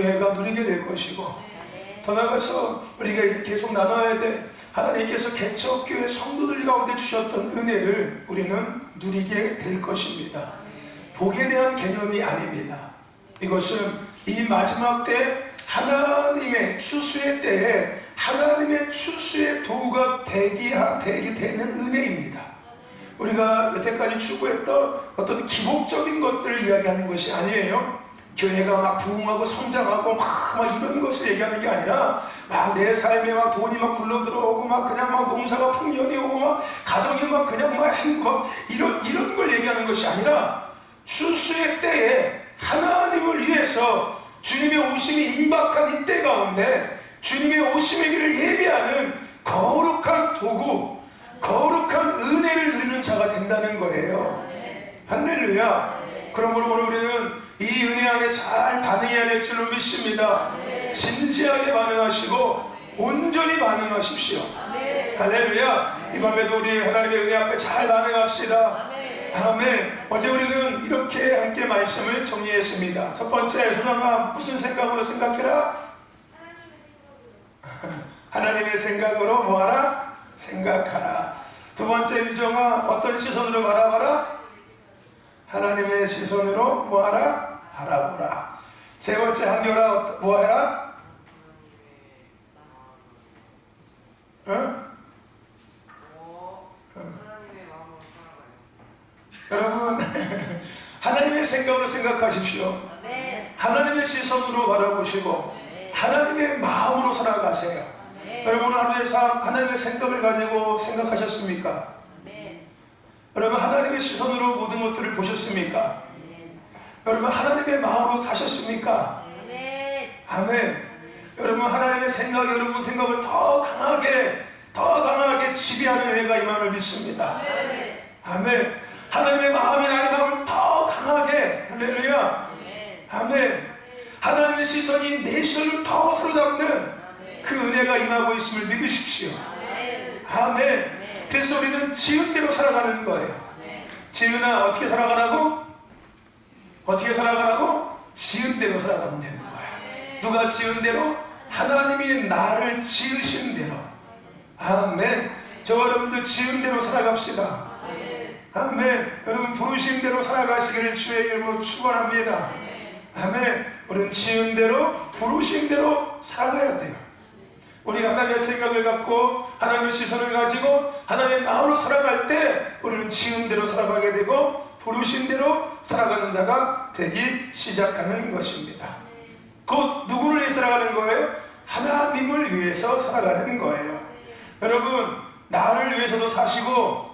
교회가 누리게 될 것이고, 더 나아가서 우리가 이제 계속 나눠야 돼. 하나님께서 개척교회 성도들 가운데 주셨던 은혜를 우리는 누리게 될 것입니다. 복에 대한 개념이 아닙니다. 이것은 이 마지막 때 하나님의 추수의 때에 하나님의 추수의 도구가 되는 은혜입니다. 우리가 여태까지 추구했던 어떤 기복적인 것들을 이야기하는 것이 아니에요. 교회가 막 부흥하고 성장하고 막 이런 것을 얘기하는 게 아니라 막 내 삶에 막 돈이 막 굴러 들어오고 막 그냥 막 농사가 풍년이 오고 막 가정이 막 그냥 막 행복 이런 걸 얘기하는 것이 아니라 추수의 때에 하나님을 위해서 주님의 오심이 임박한 이때 가운데 주님의 오심의 길을 예비하는 거룩한 도구, 거룩한 은혜를 누리는 자가 된다는 거예요. 할렐루야. 그러므로 오늘 우리는 이 은혜 안에 잘 반응해야 될 줄로 믿습니다. 진지하게 반응하시고 온전히 반응하십시오. 할렐루야. 이 밤에도 우리 하나님의 은혜 앞에 잘 반응합시다. 아멘. 어제 우리는 이렇게 함께 말씀을 정리했습니다. 첫 번째, 소장아 무슨 생각으로 생각해라? 하나님의 생각으로 뭐하라? 생각하라. 두 번째, 유정아 어떤 시선으로 바라봐라? 하나님의 시선으로 뭐하라? 바라보라. 세 번째, 한결아 뭐해라? 여러분 하나님의 생각으로 생각하십시오. 하나님의 시선으로 바라보시고 하나님의 마음으로 살아가세요. 여러분 하루의 삶 하나님의 생각을 가지고 생각하셨습니까? 여러분 하나님의 시선으로 모든 것들을 보셨습니까? 여러분 하나님의 마음으로 사셨습니까? 아멘. 여러분 하나님의 생각이 여러분 생각을 더 강하게 지배하는 은혜가 임함을 믿습니다. 아멘. 하나님의 마음이 나의 마음을 더 강하게, 할렐루야. 아멘. 하나님의 시선이 내 시선을 더 사로잡는 그 은혜가 임하고 있음을 믿으십시오. 아멘. 그래서 우리는 지은 대로 살아가는 거예요. 지은아 어떻게 살아가라고? 어떻게 살아가라고? 지은 대로 살아가면 되는 거예요. 누가 지은 대로? 하나님이 나를 지으신 대로. 아멘. 저와 여러분들 지은 대로 살아갑시다. 아멘. 여러분 부르신 대로 살아가시기를 주의 이름으로 축원합니다. 아멘. 우리는 지은 대로 부르신 대로 살아가야 돼요. 우리가 하나님의 생각을 갖고 하나님의 시선을 가지고 하나님의 마음으로 살아갈 때 우리는 지은 대로 살아가게 되고 부르신 대로 살아가는 자가 되기 시작하는 것입니다. 곧 누구를 위해 살아가는 거예요? 하나님을 위해서 살아가는 거예요. 여러분 나를 위해서도 사시고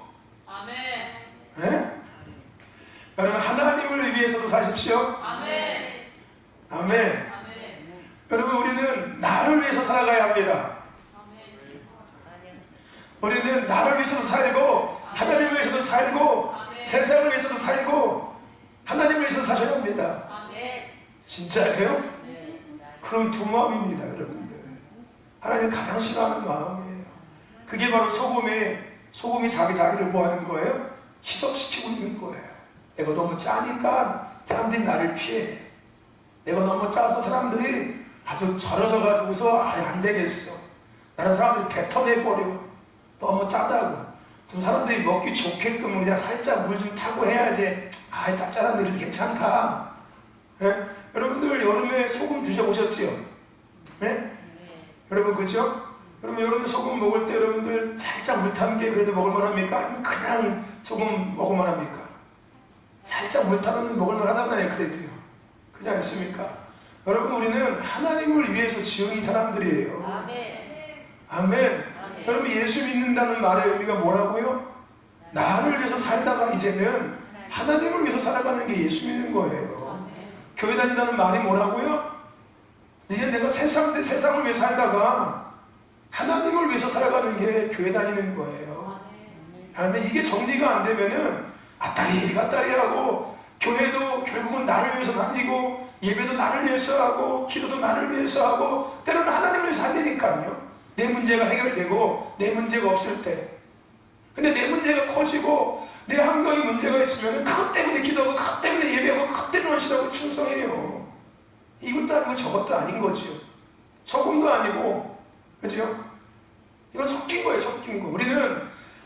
네? 여러분 하나님을 위해서도 사십시오. 아멘. 아멘. 여러분 우리는 나를 위해서 살아가야 합니다. 우리는 나를 위해서도 살고 하나님을 위해서도 살고 세상을 위해서도 살고 하나님을 위해서 사셔야 합니다. 진짜예요? 그런 두 마음입니다. 여러분들 하나님 가장 싫어하는 마음이에요. 그게 바로 소금이 자기를 뭐 하는 거예요? 희석시키고 있는 거예요. 내가 너무 짜니까 사람들이 나를 피해. 내가 너무 짜서 사람들이 아주 절어져가지고서 안 되겠어. 나는 사람들이 뱉어내버려. 너무 짜다고. 좀 사람들이 먹기 좋게끔 그냥 살짝 물 좀 타고 해야지. 짭짤한 일은 괜찮다. 네? 여러분들 여름에 소금 드셔보셨지요? 네? 여러분 그죠? 여러분 여름에 소금 먹을 때 여러분들 살짝 물 탄 게 그래도 먹을만 합니까? 아니면 그냥 소금 먹을만 합니까? 살짝 물 타면 먹을만 하잖아요. 그래도요. 그렇지 않습니까? 여러분 우리는 하나님을 위해서 지은 사람들이에요. 아멘. 아멘. 여러분 예수 믿는다는 말의 의미가 뭐라고요? 나를 위해서 살다가 이제는 하나님을 위해서 살아가는 게 예수 믿는 거예요. 교회 다닌다는 말이 뭐라고요? 이제 내가 세상을 위해 살다가 하나님을 위해서 살아가는 게 교회 다니는 거예요. 아멘. 이게 정리가 안 되면은 아따리 하고 교회도 결국은 나를 위해서 다니고 예배도 나를 위해서 하고 기도도 나를 위해서 하고 때로는 하나님을 위해서 안 되니까요. 내 문제가 해결되고 내 문제가 없을 때. 근데 내 문제가 커지고 내 환경에 문제가 있으면 그것 때문에 기도하고 그것 때문에 예배하고 그것 때문에 헌신하고 충성해요. 이것도 아니고 저것도 아닌 거지요. 소금도 아니고, 그죠? 이건 섞인 거예요, 섞인 거. 우리는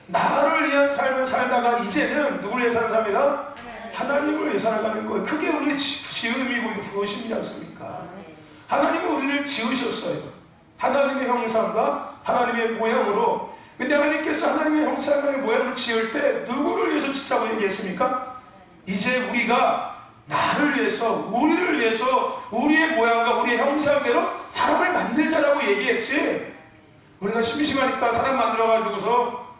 나를 위한 삶을 살다가 이제는 누구를 위해 사는 삶이다? 하나님을 위해 살아가는 거예요. 그게 우리의 지음이고 부르심이지 않습니까? 하나님은 우리를 지으셨어요. 하나님의 형상과 하나님의 모양으로. 근데 하나님께서 하나님의 형상과 모양을 지을 때 누구를 위해서 짓자고 얘기했습니까? 이제 우리가 나를 위해서, 우리를 위해서 우리의 모양과 우리의 형상대로 사람을 만들자라고 얘기했지. 우리가 심심하니까 사람 만들어가지고서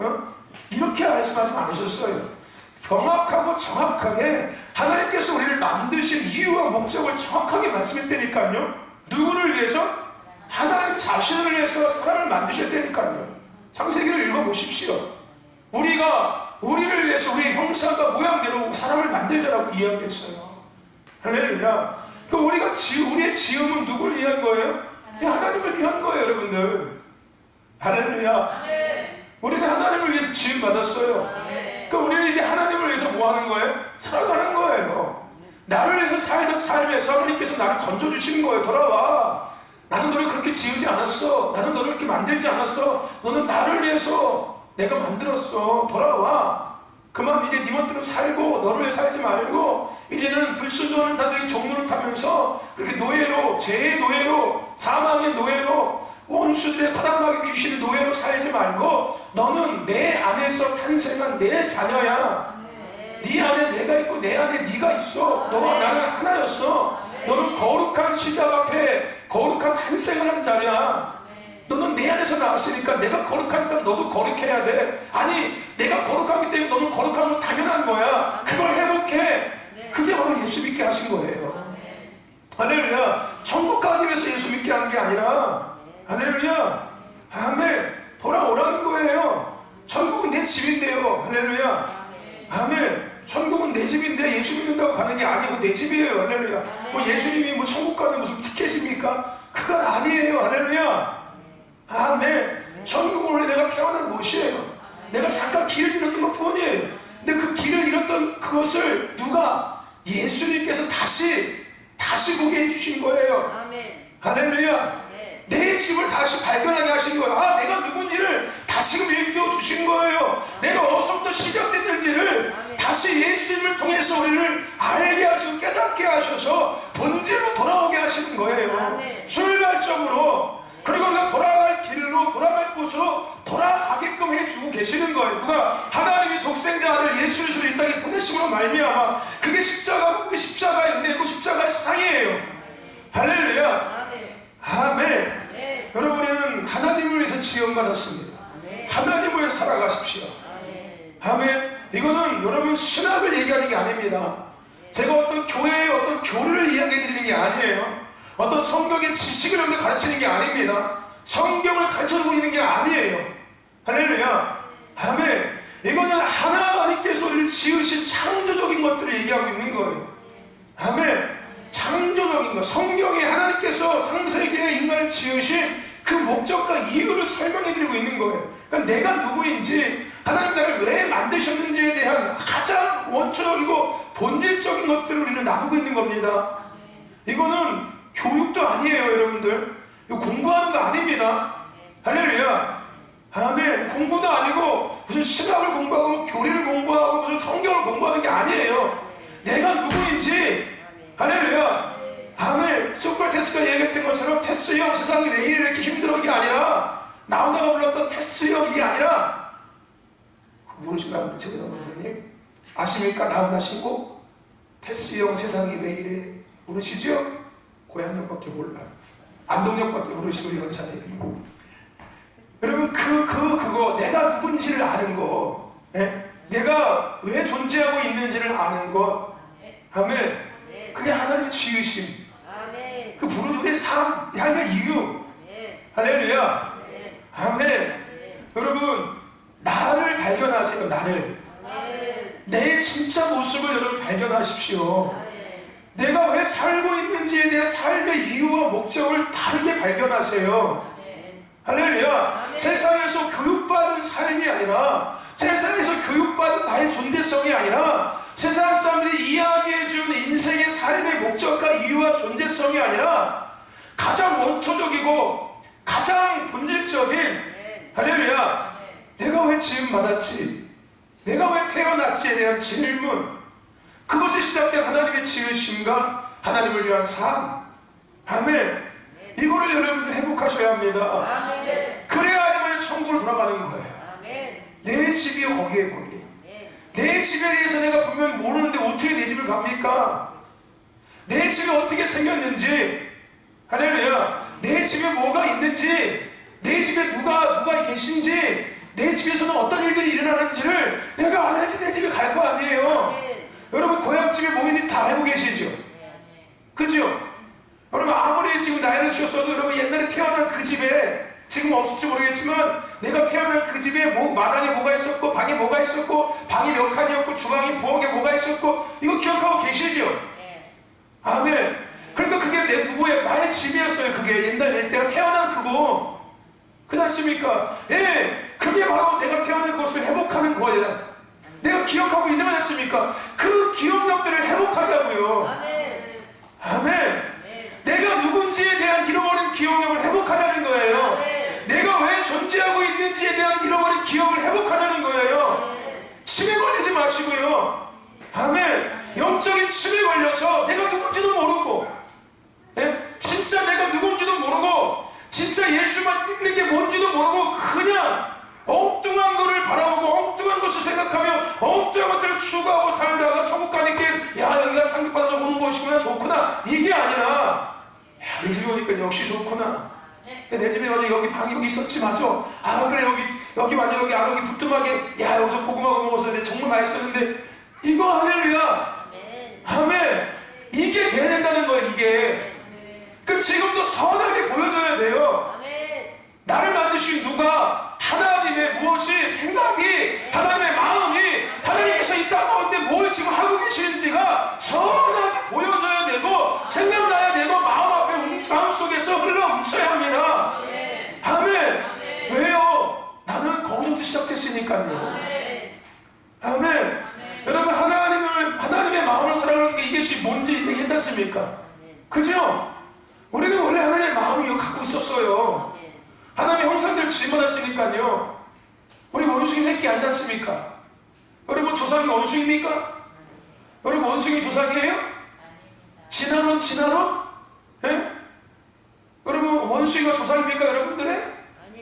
이렇게 말씀하지 않으셨어요. 정확하고 정확하게 하나님께서 우리를 만드신 이유와 목적을 정확하게 말씀했다니까요. 누구를 위해서? 하나님 자신을 위해서 사람을 만드셨다니까요. 창세기를 읽어보십시오. 우리가 우리를 위해서 우리의 형상과 모양대로 사람을 만들자라고 이야기했어요. 할렐루야. 우리가 우리의 지음은 누구를 위한 거예요? 하나님을 위한 거예요, 여러분들. 할렐루야. 우리는 하나님을 위해서 지음 받았어요. 우리는 이제 하나님을 위해서 뭐 하는 거예요? 살아가는 거예요. 나를 위해서 살던 삶에서 하나님께서 나를 건져주시는 거예요. 돌아와. 나는 너를 그렇게 지으지 않았어. 나는 너를 그렇게 만들지 않았어. 너는 나를 위해서 내가 만들었어. 돌아와. 그만 이제 네 멋대로 살고 너를 위해 살지 말고 이제는 불순종하는 자들의 종로를 타면서 그렇게 노예로, 죄의 노예로, 사망의 노예로, 원수들의 사랑하기 귀신의 노예로 살지 말고 너는 내 안에서 탄생한 내 자녀야. 네 안에 내가 있고 내 안에 네가 있어. 너와 나는 하나였어. 너는 거룩한 시작 앞에 거룩한 탄생을 한 자야. 너는 내 안에서 나왔으니까 내가 거룩하니까 너도 거룩해야 돼. 아니 내가 거룩하기 때문에 너는 거룩한 건 당연한 거야. 그걸 회복해. 그게 바로 예수 믿게 하신 거예요. 할렐루야. 천국 가기 위해서 예수 믿게 하는 게 아니라 할렐루야. 아멘. 돌아오라는 거예요. 천국은 내 집인데요. 할렐루야. 아멘. 천국은 내 집인데 예수 믿는다고 가는 게 아니고 내 집이에요. 할렐루야. 뭐 예수님이 뭐 천국 가는 무슨 티켓입니까? 그건 아니에요. 할렐루야. 아멘. 천국은 원래 내가 태어난 곳이에요. 내가 잠깐 길을 잃었던 것 뿐이에요. 근데 그 길을 잃었던 그것을 누가? 예수님께서 다시 보게 해주신 거예요. 할렐루야. 내 집을 다시 발견하게 하신 거예요. 아, 내가 누군지를 다시금 일깨워 주신 거예요. 내가 어디서부터 시작됐는지를 다시 예수님을 통해서 우리를 알게 하시고 깨닫게 하셔서 본질로 돌아오게 하시는 거예요. 출발점으로. 그리고 우리가 돌아갈 길로, 돌아갈 곳으로 돌아가게끔 해주고 계시는 거예요. 누가? 하나님이 독생자 아들 예수 그리스도를 이 땅에 보내심으로 말미암아. 그게 십자가고 그게 십자가의 은혜고 십자가의 사랑이에요. 할렐루야. 아멘. 여러분, 우리는 하나님을 위해서 지원받았습니다. 하나님을 위해서 살아가십시오. 아멘. 이거는 여러분 신학을 얘기하는 게 아닙니다. 제가 어떤 교회의 어떤 교리를 이야기해 드리는 게 아니에요. 어떤 성경의 지식을 여러분들 가르치는 게 아닙니다. 성경을 가르쳐 드리는 게 아니에요. 할렐루야. 아멘. 이거는 하나님께서 우리를 지으신 창조적인 것들을 얘기하고 있는 거예요. 아멘. 창조적인 것. 성경에 하나님께서 창세기에 인간을 지으신 그 목적과 이유를 설명해 드리고 있는 거예요. 그러니까 내가 누구인지, 하나님 나를 왜 만드셨는지에 대한 가장 원초적이고 본질적인 것들을 우리는 나누고 있는 겁니다. 이거는 교육도 아니에요, 여러분들. 이거 공부하는 거 아닙니다. 할렐루야. 아멘. 공부도 아니고 무슨 신학을 공부하고 교리를 공부하고 무슨 성경을 공부하는 게 아니에요. 내가 누구인지. 할렐루야. 아멘. 소크라테스가 얘기했던 것처럼 테스형 세상이 왜 이렇게 힘들어 이게 아니라 나훈아가 불렀던 테스형 이게 아니라 모르시나요? 최근에 선생님 아십니까? 나훈아 신곡 테스형 세상이 왜 이래 모르시죠? 고향역밖에 몰라. 안동역밖에 모르시고 이런 사람이. 여러분 그거 내가 누군지를 아는 거, 내가 왜 존재하고 있는지를 아는 것. 아멘. 그게 하나님의 지으심. 그 부르는 우리의 삶, 삶의 이유. 할렐루야. 아멘. 여러분 나를 발견하세요. 나를. 내 진짜 모습을 여러분 발견하십시오. 내가 왜 살고 있는지에 대한 삶의 이유와 목적을 다르게 발견하세요. 할렐루야. 세상에서 교육받은 삶이 아니라 세상에서 교육받은 나의 존재성이 아니라 세상 사람들이 이야기해주는 인생의 삶의 목적과 이유와 존재성이 아니라 가장 원초적이고 가장 본질적인 할렐루야, 내가 왜 지음받았지? 내가 왜 태어났지에 대한 질문, 그것이 시작된 하나님의 지으심과 하나님을 위한 삶. 아멘. 이거를 여러분들 회복하셔야 합니다. 그래야지만 천국으로 돌아가는 거예요. 내 집이 거기에. 내 집에 대해서 내가 분명히 모르는데 어떻게 내 집을 갑니까? 내 집이 어떻게 생겼는지, 할렐루야, 내 집에 뭐가 있는지, 내 집에 누가 계신지, 내 집에서는 어떤 일들이 일어나는지를 내가 알아야지 내 집에 갈 거 아니에요. 여러분 고향집에 뭐 있는지 다 알고 계시죠? 그죠? 여러분 아무리 지금 나이를 드셨어도 여러분 옛날에 태어난 그 집에, 지금 없을지 모르겠지만 내가 태어난 그 집에 마당에 뭐가 있었고, 방에 뭐가 있었고, 방이 몇 칸이었고, 주방이 부엌에 뭐가 있었고, 이거 기억하고 계시죠? 아멘. 그러니까 그게 내 누구의, 나의 집이었어요. 그게 옛날 내가 태어난 그거. 그렇지 않습니까? 예, 그게 바로 내가 태어난 것을 회복하는 거예요. 내가 기억하고 있는 거지 않습니까? 그 기억력들을 회복하자고요. 아멘. 내가 누군지에 대한 잃어버린 기억력을 회복하자는 거예요. 내가 왜 존재하고 있는지에 대한 잃어버린 기억을 회복하자는 거예요. 치매 걸리지 마시고요. 아멘. 영적인 치매 걸려서 내가 누군지도 모르고, 예? 진짜 내가 누군지도 모르고, 진짜 예수만 믿는 게 뭔지도 모르고 그냥 엉뚱한 거를 바라보고 엉뚱한 것을 생각하며 엉뚱한 것들을 추구하고 살다가 천국 가니까 야, 여기가 상급받아서 오는 곳이구나, 좋구나, 이게 아니라 야, 내 집에 오니까 역시 좋구나. 내 집에 맞아, 여기 방이 여기 있었지, 맞아. 아 그래, 여기 맞아, 여기 여기 부뚜막에, 야 여기서 고구마 먹었었는데 정말 맛있었는데, 이거 할렐루야. 아멘. 이게 돼야 된다는 거예요. 이게 그 지금도 선하게 보여줘야 돼요. 나를 만드신 누가, 하나님의 무엇이 생각이, 하나님의 마음이, 하나님께서 이 땅 가운데 뭘 지금 하고 계시는지가 선하게 보여줘야 되고 생각나야 되고 마음속에서 흘러뭉쳐야 합니다. 아멘. 왜요? 나는 거기서부터 시작됐으니까요. 아멘. 여러분 하나님의 마음을 사랑하는 게 이것이 뭔지 얘기했지 않습니까? 그죠? 우리는 원래 하나님의 마음을 갖고 있었어요. 하나님의 형상들을 질문했으니까요. 우리 원숭이 새끼 아니지 않습니까? 여러분 조상이 원숭입니까? 여러분 원숭이 조상이에요? 진화론? 예? 여러분 원숭이가 조상입니까 여러분들의?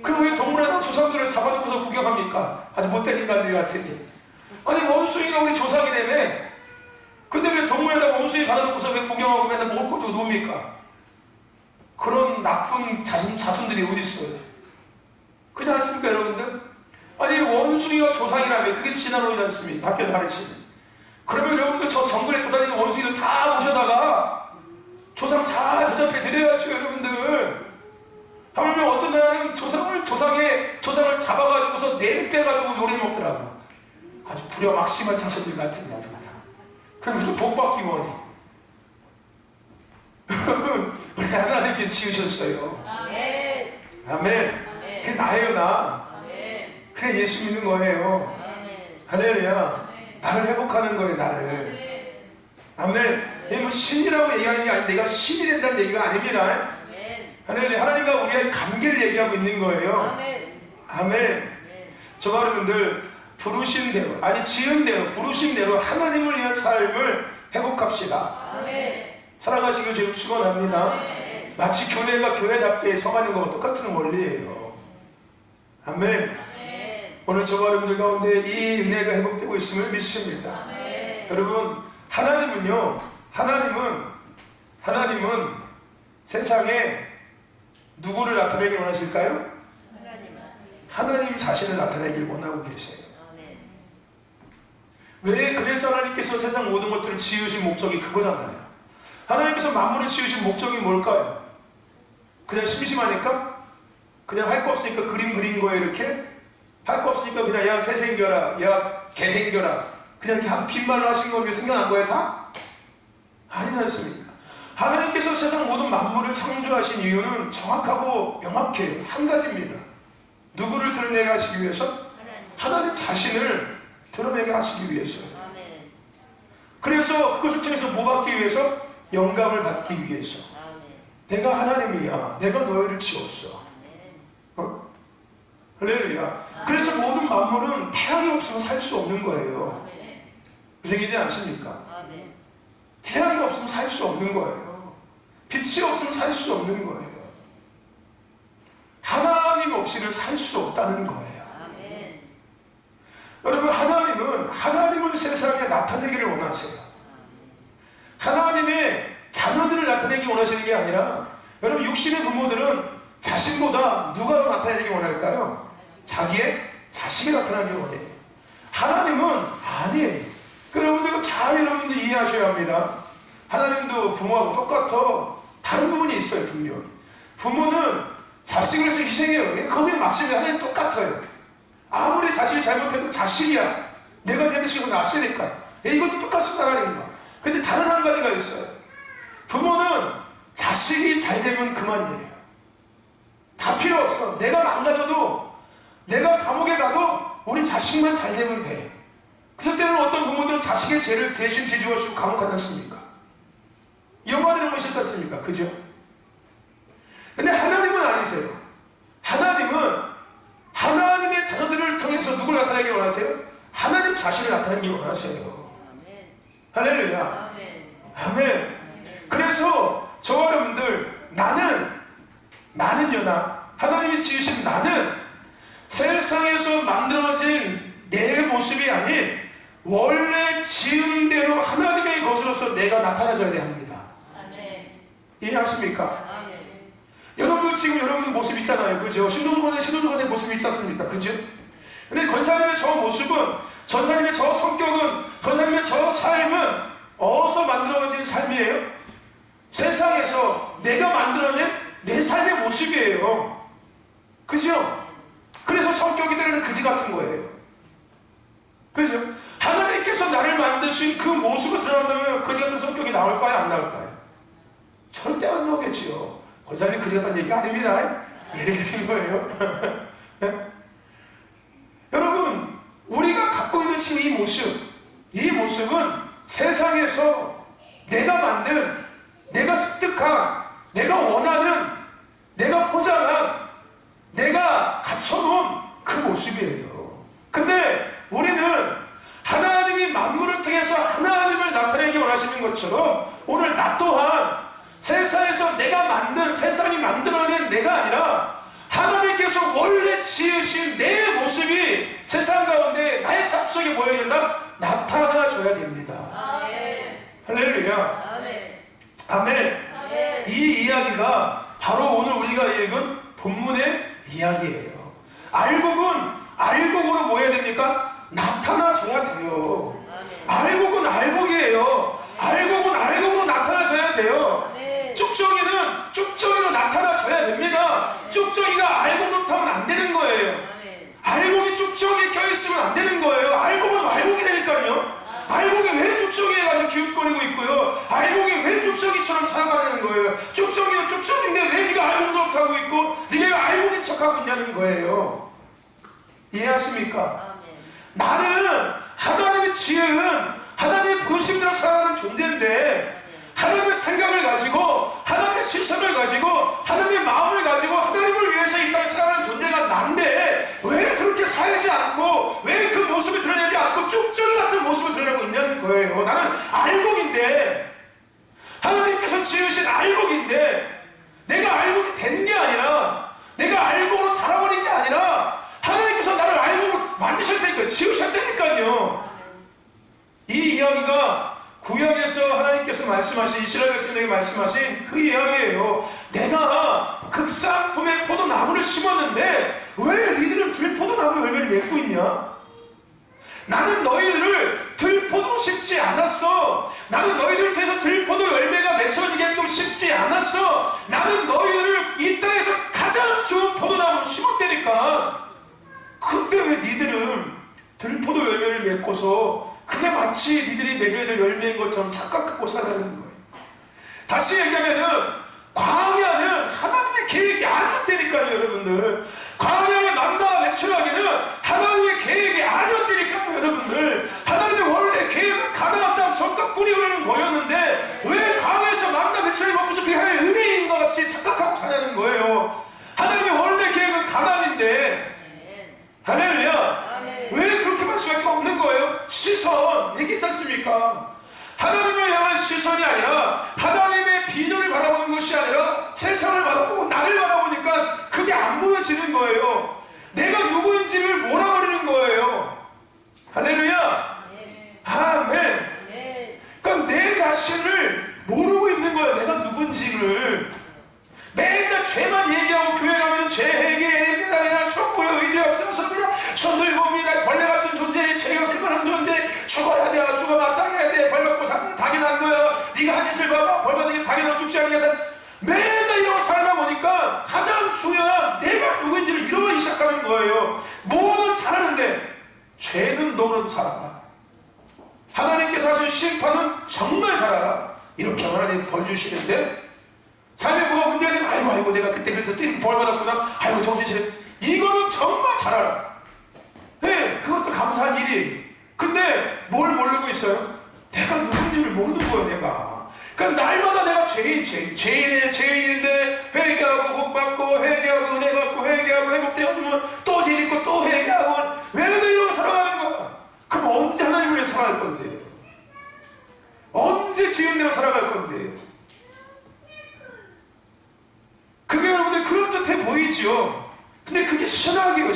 그럼 왜 동물에다 조상들을 잡아놓고서 구경합니까? 아주 못된 인간들 같으니. 아니 원숭이가 우리 조상이라며. 근데 왜 동물에다 원숭이 가둬놓고서 왜 구경하고 맨날 먹을 거 주고 놓습니까? 그런 나쁜 자손들이 어디 있어요? 그렇지 않습니까 여러분들? 아니 원숭이가 조상이라며. 그게 진화론이지 않습니까? 밖에서 가르치는. 그러면 여러분들 저 정글에 돌아다니는 원숭이들 다 모셔다가 조상 잘 대접해 드려야죠 여러분들. 하물며 어떤 나라는 조상을 잡아가지고서 내를 빼가지고 요리 먹더라고. 아주 부려막심한 자손들 같은 냐. 그래 무슨 복받기 원이. 우리 하나님께 지으셨어요. 아멘. 그게 나예요, 나. 그게 예수 믿는 거예요. 할렐루야. 나를 회복하는 거예요, 나를. 아멘. 뭐 신이라고 얘기하는 게 아니라 내가 신이 된다는 얘기가 아닙니다. 할렐루야. 하나님과 우리의 관계를 얘기하고 있는 거예요. 아멘. 저 여러분들 부르신 대로, 아니 지은 대로, 부르신 대로 하나님을 위한 삶을 회복합시다. 사랑하시길 제가 축원합니다. 마치 교회가 교회답게 성하는 것과 똑같은 원리예요. 아멘. 오늘 저와 여러분들 가운데 이 은혜가 회복되고 있음을 믿습니다. 여러분 하나님은 세상에 누구를 나타내길 원하실까요? 하나님 자신을 나타내길 원하고 계세요. 왜? 그래서 하나님께서 세상 모든 것들을 지으신 목적이 그거잖아요. 하나님께서 만물을 지으신 목적이 뭘까요? 그냥 심심하니까? 그냥 할 거 없으니까 그림 그린 거예요 이렇게? 할 거 없으니까 그냥 야 새 생겨라, 야 개 생겨라, 그냥 이렇게 한 빈말로 하신 거 생각난 거예요 다? 아니지 않습니까? 하나님께서 세상 모든 만물을 창조하신 이유는 정확하고 명확해요. 한 가지입니다. 누구를 드러내게 하시기 위해서? 하나님 자신을 드러내게 하시기 위해서요. 그래서 그것을 통해서 뭐 받기 위해서? 영감을 받기 위해서. 내가 하나님이야. 내가 너희를 지었어. 할렐루야. 그래서 모든 만물은 태양이 없으면 살 수 없는 거예요. 무슨 얘기인지 아십니까? 태양이 없으면 살 수 없는 거예요. 빛이 없으면 살 수 없는 거예요. 하나님 없이는 살 수 없다는 거예요. 여러분, 하나님을 세상에 나타내기를 원하세요. 하나님의 자녀들을 나타내기 원하시는 게 아니라, 여러분, 육신의 부모들은 자신보다 누가 더 나타내기 원할까요? 자기의 자식이 나타나기 원해요. 하나님은 아니에요. 여러분들 여러분들 이해하셔야 합니다. 하나님도 부모하고 똑같아. 다른 부분이 있어요, 분명히. 부모는 자식을 위해서 희생해요. 거기에 맞습니다. 하나님 똑같아요. 아무리 자식이 잘못해도 자식이야. 내가 내 자식을 낳았으니까. 이것도 똑같습니다, 하나님과. 근데 다른 한 가지가 있어요. 부모는 자식이 잘 되면 그만이에요. 다 필요 없어. 내가 망가져도, 내가 감옥에 가도 우리 자식만 잘 되면 돼. 그래서 때는 어떤 부모들은 자식의 죄를 대신 지지고 쓰고 감옥 가지 않습니까? 영화를 한번 보셨지 않습니까? 그죠? 근데 하나님은 아니세요. 하나님의 자녀들을 통해서 누굴 나타내기 원하세요? 하나님 자신을 나타내기 원하세요. 할렐루야. 아멘. 그래서 저와 여러분들, 나는요, 하나님이 지으신 나는 세상에서 만들어진 내 모습이 아닌 원래 지은 대로 하나님의 것으로서 내가 나타나줘야 합니다. 이해하십니까? 여러분 지금 여러분 모습 있잖아요. 그죠? 신도주간의 모습이 있지 않습니까? 그죠? 근데 권사님의 저 모습은, 전사님의 저 성격은, 권사님의 저 삶은 어디서 만들어진 삶이에요? 세상에서 내가 만들어낸 내 삶의 모습이에요. 그죠? 그래서 성격이 때로는 그지 같은 거예요. 그죠? 하나님께서 나를 만드신 그 모습을 드러난다면 그지 같은 성격이 나올까요? 안 나올까요? 절대 안 나오겠지요. 권사님이 그지 같다는 얘기 아닙니다. 예를 드린 거예요. 여러분, 우리가 갖고 있는 지금 이 모습은 세상에서 내가 만든, 내가 습득한, 내가 원하는, 내가 포장한, 내가 갖춰놓은 그 모습이에요. 근데 우리는 하나님이 만물을 통해서 하나님을 나타내기 원하시는 것처럼 오늘 나 또한 세상에서 내가 만든, 세상이 만들어낸 내가 아니라 하나님께서 원래 지으신 내 모습이 세상 가운데 나의 삶 속에 뭐여야 된다? 나타나줘야 됩니다. 할렐루야. 아멘. 이 이야기가 바로 오늘 우리가 읽은 본문의 이야기예요. 알곡은 뭐 해야 됩니까? 나타나줘야 돼요. 알곡은 알곡이에요. 알곡으로 나타나줘야 돼요. 쭉정이는 나타나줘야 됩니다. 쭉정이가 알곡으로 타면 안 되는 거예요. 알곡이 쭉정이에 껴있으면 안 되는 거예요. 알곡은 알곡이 되니까요. 알곡이 왜 쭉정이에 가서 기웃거리고 있고요. 알곡이 왜 쭉정이처럼 살아가는 거예요. 쭉정이는 쭉정인데 왜 네가 알곡으로 타고 있고 네가 알곡인 척하고 있냐는 거예요. 이해하십니까? 나는 하나님의 지은, 하나님의 부르심대로 살아가는 존재인데 하나님의 생각을 가지고, 하나님의 시선을 가지고, 하나님의 마음을 가지고 하나님을 위해서 이 땅에 살아가는 존재가 난데 왜 그렇게 살지 않고, 왜 그 모습을 드러내지 않고 쭉정이 같은 모습을 드러내고 있냐는 거예요. 나는 알곡인데, 하나님께서 지으신 알곡인데, 내가 알곡이 된 게 아니라, 내가 알곡으로 자라버린 게 아니라 하나님께서 나를 알곡으로 만드셨다니까요. 지으셨다니까요. 이 이야기가 구약에서 하나님께서 말씀하신, 이스라엘 백성에게 말씀하신 그 이야기예요. 내가 극상품의 포도나무를 심었는데 왜 니들은 들포도나무 열매를 맺고 있냐? 나는 너희들을 들포도로 심지 않았어. 나는 너희들을 통해서 들포도 열매가 맺혀지게끔 심지 않았어. 나는 너희들을 이 땅에서 가장 좋은 포도나무로 심었다니까. 근데 왜 니들은 들포도 열매를 맺고서 그게 마치 니들이 맺어야 될 열매인 것처럼 착각하고 살아가는 거예요. 다시 얘기하면은 광야는 하나님의 계획이 아니었다니까요, 여러분들. 광야의 만나 매출하기는 하나님의 계획이 할렐루야. 왜 그렇게 말 수밖에 없는 거예요? 시선 얘기했지 않습니까? 하나님을 향한 시선이 아니라 하나님의 비전을 바라보는 것이 아니라 세상을 바라보고 나를 바라보니까 그게 안 보여지는 거예요. 내가 누구인지를 몰아버리는 거예요. 할렐루야. 아멘. 그럼 내 자신을 모르고 있는 거예요. 내가 누군지를. 맨날 죄만 얘기하고 교회 가면 죄 회개해야 그냥 성부의 의지 없어서 그냥 손 들고 나 벌레 같은 존재, 죄가 쓸만한 존재, 죽어야 돼, 죽어 마땅해야 돼, 벌 받고 사는 게 당연한 거야. 네가 한 짓을 봐봐, 벌 받는 게 당연하고 죽지 않겠다. 맨날 이러고 살다 보니까 가장 중요한 내가 누구인지를 잃어버리기 시작하는 거예요. 뭐는 잘하는데 죄는 너무나도 잘한다. 하나님께서 하신 심판은 정말 잘 알아. 이렇게 하나님 벌 주시는데 삶에 뭐가 문제가 되면 아이고 내가 그때 그래서 또 이렇게 벌 받았구나. 아이고 정신차려. 이거는 정말 잘 알아. 네, 그것도 감사한 일이. 근데 뭘 모르고 있어요? 내가 누군지를 모르는 거예요. 내가. 그러니까 날마다 내가 죄인인데 회개하고 복받고 회개하고 은혜 받고 회개하고 회복되어주면 또 죄짓고 또 회개하고 왜 이러고 살아가는 거야? 그럼 언제 하나님을 위해 살아갈 건데? 언제 지은대로 살아갈 건데? 그게 여러분들 그럴듯해 보이지요? 근데 그게 신학이에요.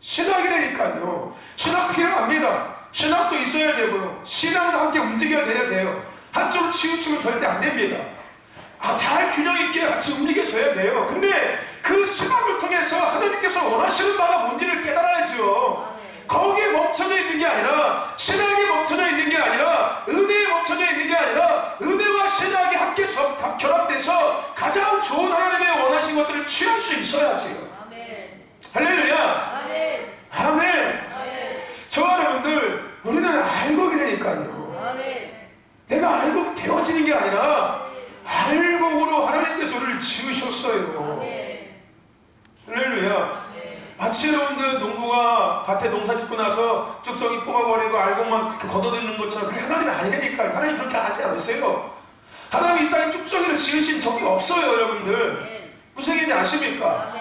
신학이라니까요. 신학 필요합니다. 신학도 있어야 되고요. 신앙도 함께 움직여야 돼요. 한쪽으로 치우치면 절대 안 됩니다. 잘 균형 있게 같이 움직여줘야 돼요. 근데 그 신학을 통해서 하나님께서 원하시는 바가 뭔지를 깨달아야죠. 거기에 멈춰져 있는 게 아니라, 신학에 멈춰져 있는 게 아니라, 은혜에 멈춰져 있는 게 아니라, 은혜와 신학이 함께 결합돼서 가장 좋은 하나님의 원하신 것들을 취할 수 있어야지요. 할렐루야. 아멘. 저와 여러분들, 우리는 알고 되니까요. 내가 알고 되어지는 게 아니라 알곡으로 하나님께서 우리를 지으셨어요. 할렐루야. 마치 여러분들 농부가 밭에 농사 짓고 나서 쭉저기 뽑아버리고 알곡만 그렇게 걷어들이는 것처럼 그게 하나님이 아니니까. 하나님 그렇게 하지 않으세요. 하나님이 이 땅에 쭉저기를 지으신 적이 없어요. 여러분들 무슨 얘기인지 아십니까?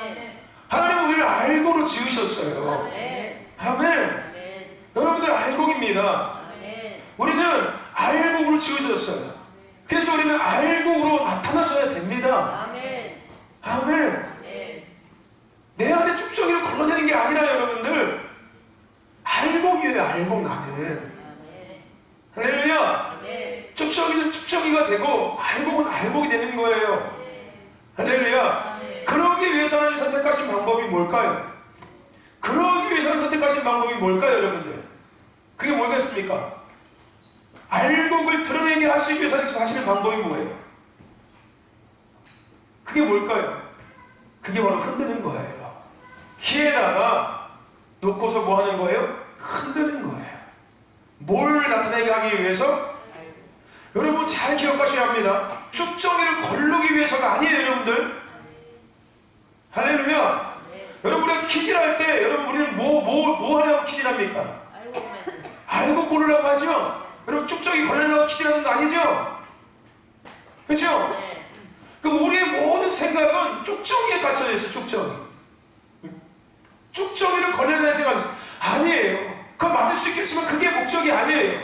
하나님은 우리를 알곡으로 지으셨어요. 아멘. 여러분들 알곡입니다. 우리는 알곡으로 지으셨어요. 그래서 우리는 알곡으로 나타나줘야 됩니다. 아멘. 내 안에 쭉저기를 걸러내는 게 아니라 여러분들 알곡이에요. 알곡 나는. 할렐루야. 쭉저기는 쭉저기가 되고 알곡은 알곡이 되는 거예요. 할렐루야. 그러기 위해서는 선택하신 방법이 뭘까요? 여러분들? 그게 뭐겠습니까? 알곡을 드러내게 하시기 위해서 하시는 방법이 뭐예요? 그게 뭘까요? 그게 바로 흔드는 거예요. 키에다가 놓고서 뭐 하는 거예요? 흔드는 거예요. 뭘 나타내게 하기 위해서? 여러분 잘 기억하셔야 합니다. 쭉정이를 거르기 위해서가 아니에요. 여러분들 할렐루야. 여러분 우리가 키질할 때 여러분 우리는 뭐 하려고 키질합니까? 알고 고르라고 하죠? 여러분 쭉정이 걸리려고 키질하는 거 아니죠? 그렇죠? 그럼 우리의 모든 생각은 쭉정이에 갇혀져 있어요. 쭉정이를 걸려내는 생각이 아니에요. 그건 맞을 수 있겠지만 그게 목적이 아니에요.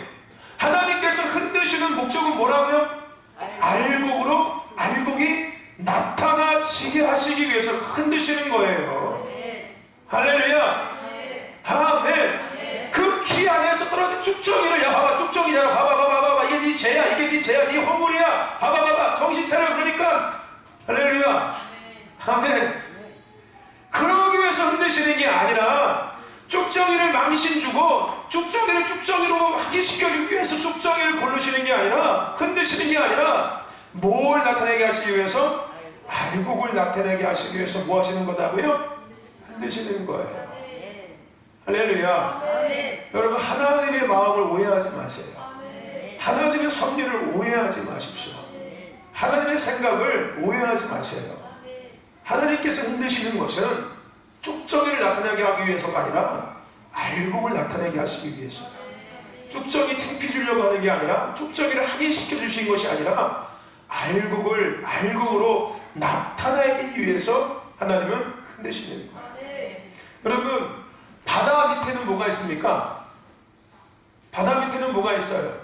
하나님께서 흔드시는 목적은 뭐라고요? 알곡이 나타나지게 하시기 위해서 흔드시는 거예요. 할렐루야. 아멘. 그 키 안에서 떨어진 쭉정이를 야 봐봐 쭉정이잖아. 봐봐 이게 네 죄야. 네 허물이야. 봐봐 정신 차려. 그러니까 할렐루야. 아멘. 그러기 위해서 흔드시는 게 아니라 쭉정이를 망신 주고 쭉정이로 확인시켜주기 위해서 쭉정이를 고르시는 게 아니라 흔드시는 게 아니라 뭘 나타내게 하시기 위해서? 알곡을 나타내게 하시기 위해서 뭐 하시는 거다고요? 흔드시는 거예요. 할렐루야. 여러분 하나님의 마음을 오해하지 마세요. 하나님의 섭리를 오해하지 마십시오. 하나님의 생각을 오해하지 마세요. 하나님께서 흔드시는 것은 쭉정이를 나타내게 하기 위해서가 아니라 알곡을 나타내게 하시기 위해서. 쭉정이 창피 주려고 하는 게 아니라 쭉정이를 확인시켜 주신 것이 아니라 알곡으로 나타내기 위해서 하나님은 되시는 거예요. 여러분, 바다 밑에는 뭐가 있습니까? 바다 밑에는 뭐가 있어요?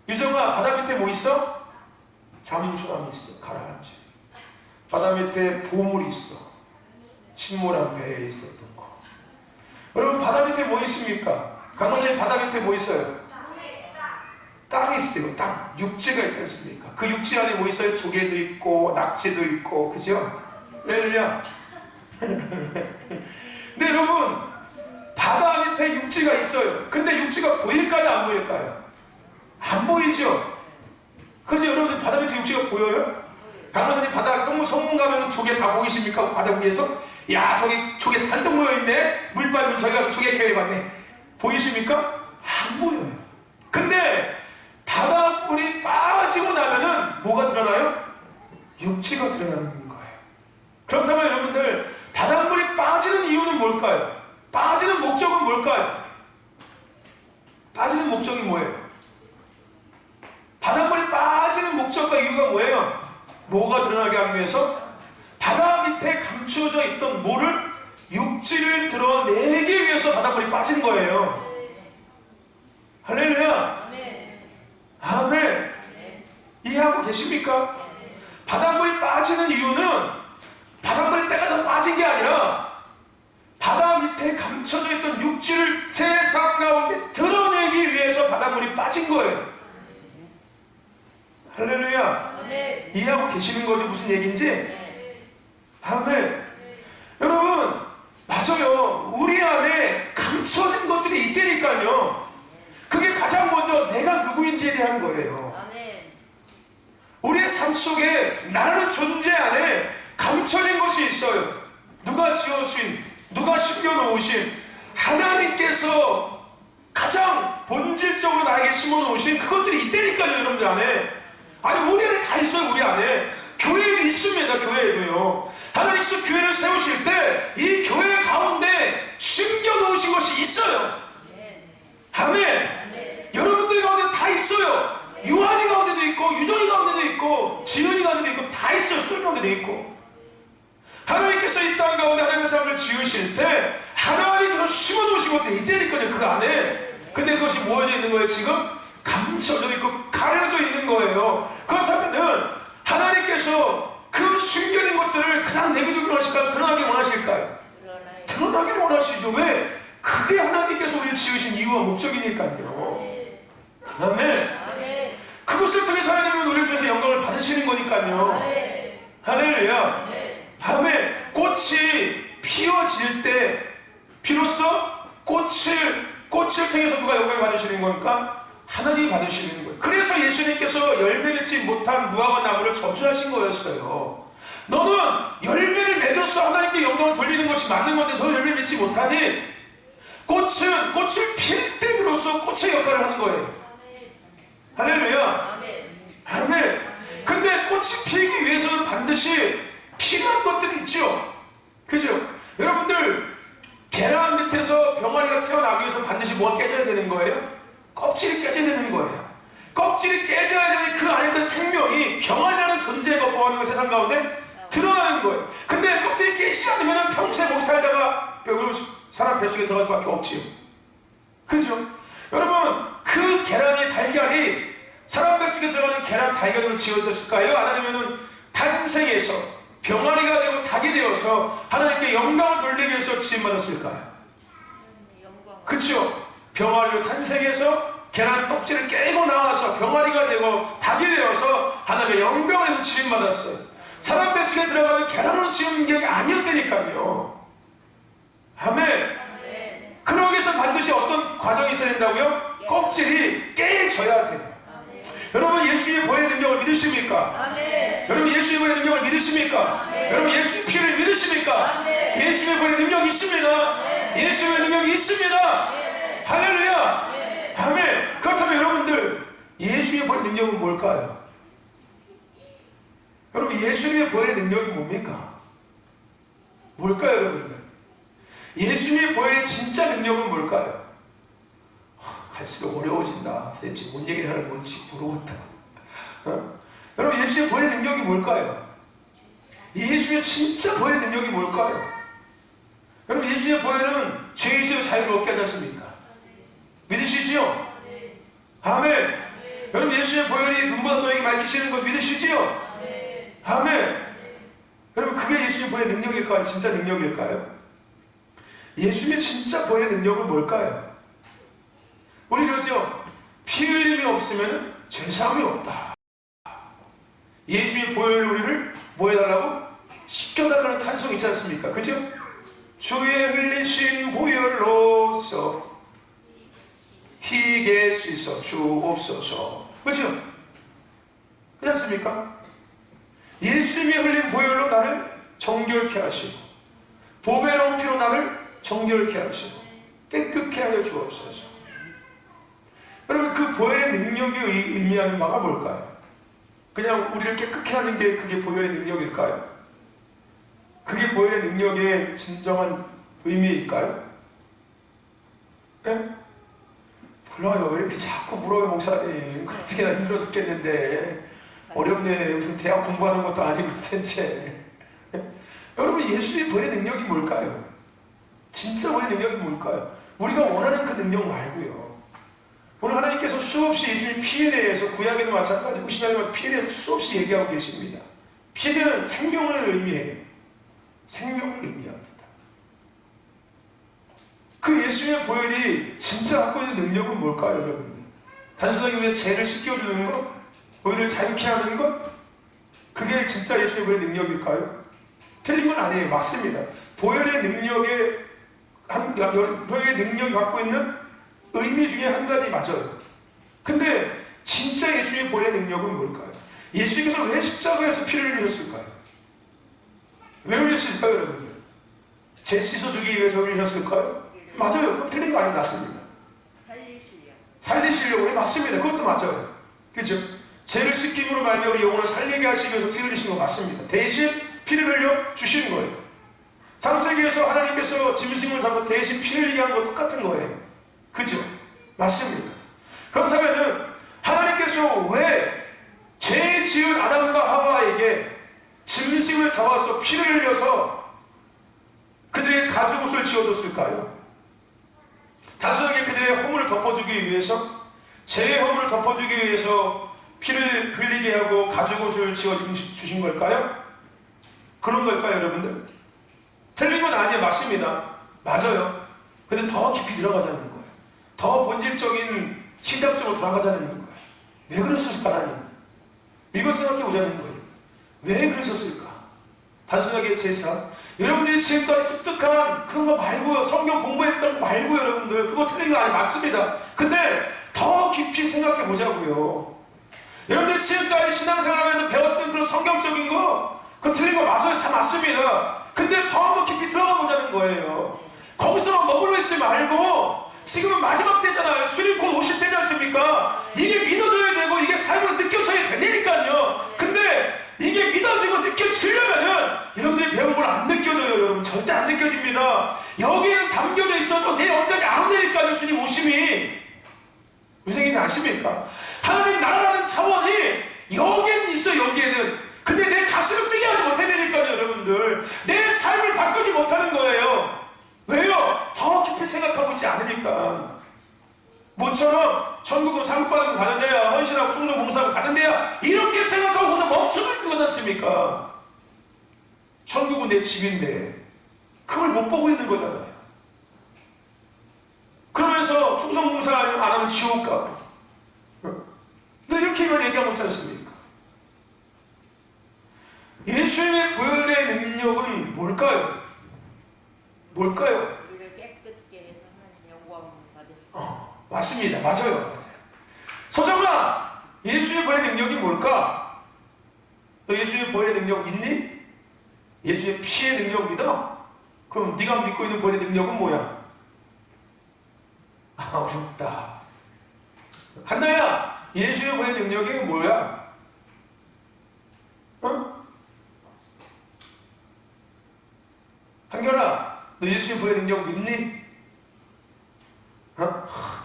유정아, 바다 밑에 뭐 있어? 잠수함이 있어. 가라앉지. 바다 밑에 보물이 있어. 침몰한 배에 있었던 거. 여러분, 바다 밑에 뭐 있습니까? 강원장님, 바다 밑에 뭐 있어요? 땅이 있어요. 땅. 육지가 있지 않습니까? 그 육지 안에 뭐 있어요? 조개도 있고 낙지도 있고, 그죠? 할렐루야. 근데 여러분, 바다 밑에 육지가 있어요. 근데 육지가 보일까요? 안 보일까요? 안 보이죠? 그죠? 여러분들, 바다 밑에 육지가 보여요? 강원장님, 바다 성문 가면 조개 다 보이십니까? 바다 위에서? 야, 저기 조개 잔뜩 모여있네? 물 빠지면 저기 가서 조개 캐해봤네. 보이십니까? 안 보여요. 근데 바닷물이 빠지고 나면은 뭐가 드러나요? 육지가 드러나는 거예요. 그렇다면 여러분들, 바닷물이 빠지는 이유는 뭘까요? 빠지는 목적은 뭘까요? 빠지는 목적이 뭐예요? 바닷물이 빠지는 목적과 이유가 뭐예요? 뭐가 드러나게 하기 위해서? 바다 밑에 감추어져 있던 뭐를 육지를 드러내기 위해서 바닷물이 빠진 거예요. 할렐루야. 아멘. 이해하고 계십니까? 바닷물이 빠지는 이유는 바닷물이 때가 더 빠진 게 아니라 바다 밑에 감춰져 있던 육지를 세상 가운데 드러내기 위해서 바닷물이 빠진 거예요. 할렐루야. 이해하고 계시는 거죠? 무슨 얘기인지? 아멘. 여러분, 맞아요. 우리 안에 감춰진 것들이 있다니까요. 그게 가장 먼저 내가 누구인지에 대한 거예요. 우리의 삶 속에 나라는 존재 안에 감춰진 것이 있어요. 누가 지어주신, 누가 심겨놓으신, 하나님께서 가장 본질적으로 나에게 심어놓으신 그것들이 있다니까요, 여러분들 안에. 아니, 우리 안에 다 있어요, 우리 안에. 교회에도 있습니다, 교회에도요. 하나님께서 교회를 세우실 때 이 교회 가운데 심겨놓으신 것이 있어요. 아멘. 여러분들 가운데 다 있어요. 유한이 가운데도 있고, 유정이 가운데도 있고, 지은이 가운데도 있고, 다 있어요. 그 가운데도 있고. 하나님께서 이 땅 가운데 하나님의 사람을 지으실 때 하나님께서 심어놓으신 것들이 있다니까요, 그 안에. 근데 그것이 모여져 있는 거예요, 지금? 감춰져 있고 가려져 있는 거예요. 그렇다면은 하나님께서 그 숨겨진 것들을 그냥 내비두기 원하실까요? 드러나게 원하실까요? 드러나기를 원하시죠. 왜? 그게 하나님께서 우리를 지으신 이유와 목적이니까요. 아멘. 그것을 통해서 하나님은 우리를 통해서 영광을 받으시는 거니까요. 할렐루야. 아멘. 꽃이 피어질 때 비로소 꽃을 통해서 누가 영광을 받으시는 거니까? 하나님이 받으시는 거예요. 그래서 예수님께서 열매 맺지 못한 무화과 나무를 저주하신 거였어요. 너는 열매를 맺어서 하나님께 영광을 돌리는 것이 맞는 건데 너 열매 맺지 못하니 꽃을 필 때 비로소 꽃의 역할을 하는 거예요. 할렐루야. 아멘. 근데 꽃이 피기 위해서는 반드시 필요한 것들이 있죠. 그죠? 여러분들, 계란 밑에서 병아리가 태어나기 위해서 반드시 뭐가 깨져야 되는 거예요? 껍질이 깨져야 되는 거예요. 껍질이 깨져야 되는 그 안에 그 생명이 병아리라는 존재가 거부하는 거 세상 가운데 드러나는 거예요. 근데 껍질이 깨지지 않으면 평생 거기 살다가 사람 뱃속에 들어갈 수밖에 없지요. 그죠? 여러분, 그 계란이 달걀이 사람 뱃속에 들어가는 계란 달걀로 지어졌을까요? 아니면 탄생해서 병아리가 되고 닭이 되어서 하나님께 영광을 돌리기 위해서 지음받았을까요? 그렇죠? 병아리로 탄생해서 계란 떡지를 깨고 나와서 병아리가 되고 닭이 되어서 하나님의 영광에서 지음받았어요. 사람 뱃속에 들어가는 계란으로 지은 게 아니었다니까요. 아멘. 그러기 위해서 반드시 어떤 과정이 있어야 된다고요? 껍질이 깨져야 돼요. 여러분, 예수님의 보혈의 능력을 믿으십니까? 아멘. 여러분, 예수님의 보혈의 능력을 믿으십니까? 아멘. 여러분, 예수님의 피를 믿으십니까? 아멘. 예수님의 보혈의 능력이 있습니다. 아멘. 예수님의 능력이 있습니다. 아멘. 할렐루야. 아멘. 아멘. 그렇다면 여러분들, 예수님의 보혈의 능력은 뭘까요? 여러분, 예수님의 보혈의 능력이 뭡니까? 뭘까요, 여러분들? 예수님의 보혈의 진짜 능력은 뭘까요? 갈수록 어려워진다. 대체 뭔 얘기를 하는 건지 모르겠다. 여러분, 예수의 보혈의 능력이 뭘까요? 예수의 진짜 보혈의 능력이 뭘까요? 여러분 예수의 보혈은 죄에서 자유를 얻게 하지 않습니까? 믿으시지요? 아멘. 여러분 예수의 보혈이 눈보다 너에게 밝히시는 거 믿으시지요? 아멘. 여러분 그게 예수의 보혈의 능력일까요? 진짜 능력일까요? 예수의 진짜 보혈의 능력은 뭘까요? 우리 그러죠? 피 흘림이 없으면 죄사함이 없다. 예수의 보혈을 우리를 뭐 해달라고? 씻겨달라는 찬송이 있지 않습니까? 그죠? 주의 흘리신 보혈로서 희게 씻어 주옵소서. 그죠? 그렇지 않습니까? 예수님이 흘린 보혈로 나를 정결케 하시고 보배로운 피로 나를 정결케 하시고 깨끗게 하여 주옵소서. 여러분 그 보혈의 능력이 의미하는 바가 뭘까요? 그냥 우리를 깨끗게 하는 게 그게 보혈의 능력일까요? 그게 보혈의 능력의 진정한 의미일까요? 네? 몰라요. 왜 이렇게 자꾸 물어요, 목사님. 어떻게 나 힘들어 죽겠는데. 어렵네. 무슨 대학 공부하는 것도 아니고 도대체. 여러분 예수의 보혈의 능력이 뭘까요? 진짜 보혈의 능력이 뭘까요? 우리가 원하는 그 능력 말고요. 오늘 하나님께서 수없이 예수님 피에 대해서 구약에도 마찬가지고 신약에도 피에 대해서 수없이 얘기하고 계십니다. 피는 생명을 의미해요. 생명을 의미합니다. 그 예수의 보혈이 진짜 갖고 있는 능력은 뭘까요, 여러분들? 단순하게 우리의 죄를 씻겨주는 것? 우리를 자유케 하는 것? 그게 진짜 예수의 보혈의 능력일까요? 틀린 건 아니에요. 맞습니다. 보혈의 능력이 갖고 있는 의미 중에 한 가지 맞아요. 근데 진짜 예수의 보혈의 능력은 뭘까요? 예수님께서 왜 십자가에서 피를 흘리셨을까요? 왜 흘리셨을까요, 여러분들? 죄 씻어주기 위해서 흘리셨을까요? 맞아요. 그럼 틀린 거 아니면 맞습니다. 살리시려고. 네, 맞습니다. 그것도 맞아요. 그렇죠? 죄를 씻김으로 말미암아 우리 영혼을 살리게 하시기 위해서 피 흘리신 거 맞습니다. 대신 피를 흘려 주시는 거예요. 창세기에서 하나님께서 짐승을 잡고 대신 피 흘리게 한 거 똑같은 거예요. 그죠? 맞습니다. 그렇다면은 하나님께서 왜 죄 지은 아담과 하와에게 짐승을 잡아서 피를 흘려서 그들의 가죽옷을 지어줬을까요? 단순하게 그들의 허물을 덮어주기 위해서, 죄의 허물을 덮어주기 위해서 피를 흘리게 하고 가죽옷을 지어주신 걸까요? 그런 걸까요, 여러분들? 틀린 건 아니에요. 맞습니다. 맞아요. 근데 더 깊이 들어가자는 거예요. 더 본질적인 시작점으로 돌아가자는 거예요. 왜 그랬을까, 하나님? 이걸 생각해 보자는 거예요. 왜 그러셨을까? 단순하게 제사. 여러분들이 지금까지 습득한 그런 거 말고요. 성경 공부했던 거 말고요, 여러분들. 그거 틀린 거 아니에요. 맞습니다. 근데 더 깊이 생각해 보자고요. 여러분들이 지금까지 신앙생활하면서 배웠던 그런 성경적인 거, 그거 틀린 거 맞아요. 다 맞습니다. 근데 더 한번 깊이 들어가 보자는 거예요. 거기서만 머물러 있지 말고, 지금은 마지막 때잖아요. 주님 곧 오실 때지 않습니까? 이게 믿어져야 되고 이게 삶으로 느껴져야 되니까요. 근데 이게 믿어지고 느껴지려면은 여러분들이 배운 걸 안 느껴져요. 여러분 절대 안 느껴집니다. 여기는 담겨져 있어도 내 언덕이 안 온다니까요. 주님 오심이. 무슨 얘기인지 아십니까? 하나님 나라라는 차원이 여기에는 있어. 여기에는. 근데 내 가슴을 뛰게 하지 못해내니까요. 여러분들 내 삶을 바꾸지 못하는 거예요. 왜요? 더 깊이 생각하고 있지 않으니까. 모처럼 천국은 상급받고 가는 데야, 헌신하고 충성 봉사하고 가는 데야, 이렇게 생각하고서 멈춰져 있는 거지 않습니까? 천국은 내 집인데 그걸 못 보고 있는 거잖아요. 그러면서 충성 봉사 안 하면 지옥 가고. 너 이렇게만 얘기하고 있지 않습니까? 예수님의 보혈의 능력은 뭘까요? 뭘까요? 우리를 깨끗게 해서 하나님 영광 받으시고. 맞습니다. 맞아요. 서정아, 예수의 보혈의 능력이 뭘까? 너 예수의 보혈의 능력 믿니? 예수의 피의 능력 믿어? 그럼 네가 믿고 있는 보혈의 능력은 뭐야? 어렵다. 한나야, 예수의 보혈의 능력이 뭐야? 어? 한결아, 너 예수의 보혈의 능력 믿니?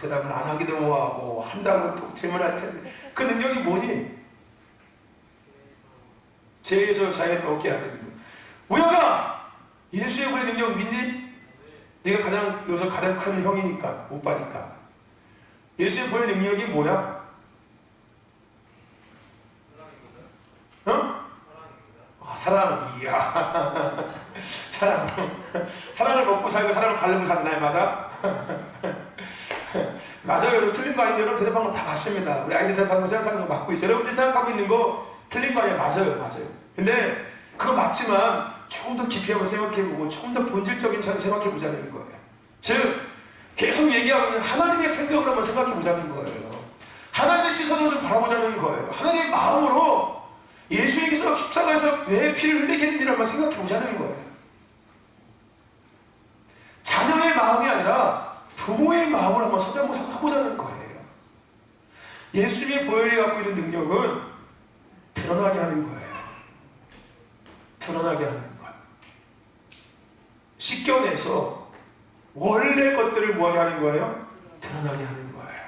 대답을 안 하기도 뭐하고 한다고 또 질문할 텐데 그 능력이 뭐니? 죄에서 자유를 얻게 하는 거. 우영아, 예수의 보혈의 능력 믿니? 네가 여기서 가장 큰 형이니까, 오빠니까. 예수의 보혈 능력이 뭐야? 어? 사랑. 이야. 사랑. 사랑을 먹고 살고 사랑을 바르고 사는 날마다. 맞아요. 여러분 틀린 거 아니에요? 여러분 대답한 거 다 맞습니다. 우리 아이들 대답하는 거 생각하는 거 맞고 있어요. 여러분들이 생각하고 있는 거 틀린 거 아니에요? 맞아요. 근데 그거 맞지만 조금 더 깊이 한번 생각해보고 조금 더 본질적인 차를 생각해보자는 거예요. 즉 계속 얘기하고 있는 하나님의 생각을 한번 생각해보자는 거예요. 하나님의 시선을 좀 바라보자는 거예요. 하나님의 마음으로 예수님께서 십자가에서 왜 피를 흘리게 했는지를 한번 생각해보자는 거예요. 자녀의 마음이 아니라 부모의 마음을 한번 서자보자는 거예요. 예수님의 보혈이 갖고 있는 능력은 드러나게 하는 거예요. 드러나게 하는 거예요. 씻겨내서 원래 것들을 뭐하게 하는 거예요? 드러나게 하는 거예요.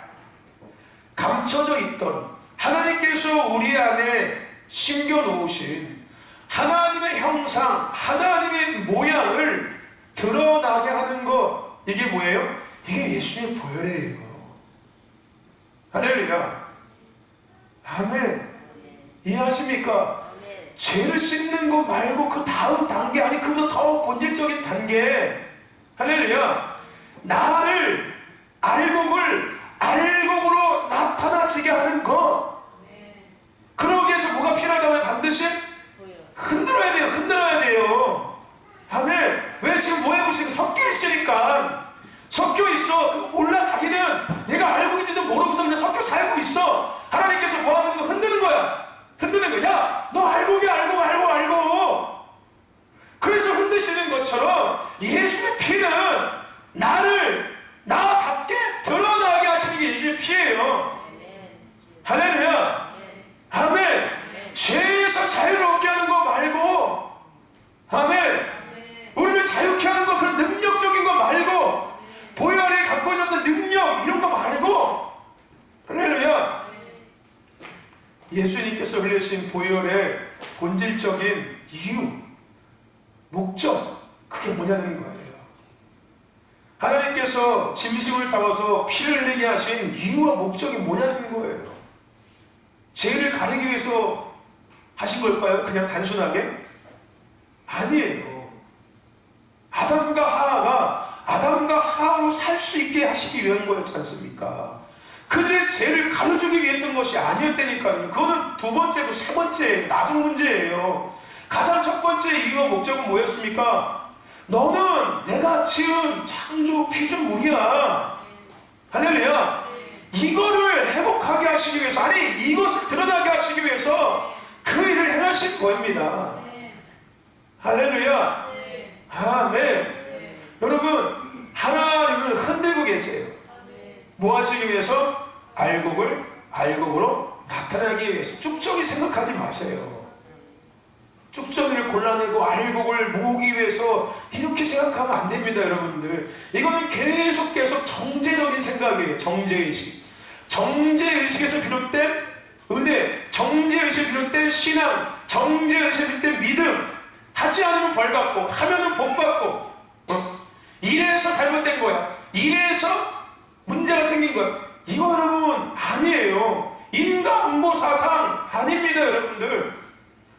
감춰져 있던 하나님께서 우리 안에 심겨놓으신 하나님의 형상, 하나님의 모양을 드러나게 하는 것, 이게 뭐예요? 이게 예수님의 보혈이에요. 할렐루야. 아멘. 이해하십니까? 죄를 씻는 것 말고 그 다음 단계, 아니 그거 더 본질적인 단계, 할렐루야, 나를 알곡으로 나타나지게 하는 것. 그러기 위해서 뭐가 필요하다면 반드시 흔들어야 돼요. 아멘. 왜 지금 뭐하고 있으니까 섞여 있으니까. 섞여 있어. 그거 몰라. 자기는 내가 알고 있는데 모르고서 그냥 섞여 살고 있어. 하나님께서 뭐 하는 거 흔드는 거야. 야, 너 알고. 그래서 흔드시는 것처럼 예수의 피는 나답게 드러나게 하시는 게 예수의 피예요. 할렐루야. 아멘. 죄에서 자유를 얻게 하는 거 말고, 아멘, 우리를 자유케 하는 거, 그런 능력적인 거 말고, 보혈이 갖고 있는 어떤 능력 이런 거 말고, 할렐루야. 예수님께서 흘리신 보혈의 본질적인 이유, 목적, 그게 뭐냐는 거예요. 하나님께서 짐승을 잡아서 피를 흘리게 하신 이유와 목적이 뭐냐는 거예요. 죄를 가리기 위해서 하신 걸까요? 그냥 단순하게? 아니에요. 아담과 하와로 살 수 있게 하시기 위한 거였지 않습니까? 그들의 죄를 가려주기 위했던 것이 아니었다니까요. 그거는 두 번째고 세 번째 나중 문제예요. 가장 첫 번째 이유와 목적은 뭐였습니까? 너는 내가 지은 창조 피조물이야. 할렐루야. 이거를 회복하게 하시기 위해서, 아니 이것을 드러나게 하시기 위해서 그 일을 행하신 겁니다. 할렐루야. 아멘. 여러분, 하나님은 흔들고 계세요. 뭐 하시기 위해서? 알곡으로 나타나기 위해서. 쭉정이 생각하지 마세요. 쭉정이를 골라내고 알곡을 모으기 위해서 이렇게 생각하면 안 됩니다, 여러분들. 이거는 계속 정제적인 생각이에요. 정제의식. 정제의식에서 비롯된 은혜, 정제의식에서 비롯된 신앙, 정제의식에서 비롯된 믿음. 하지 않으면 벌 받고, 하면은 복 받고. 이래서 잘못된 거야. 이래서 문제가 생긴 거야. 이거 여러분 아니에요. 인과응보 사상 아닙니다, 여러분들.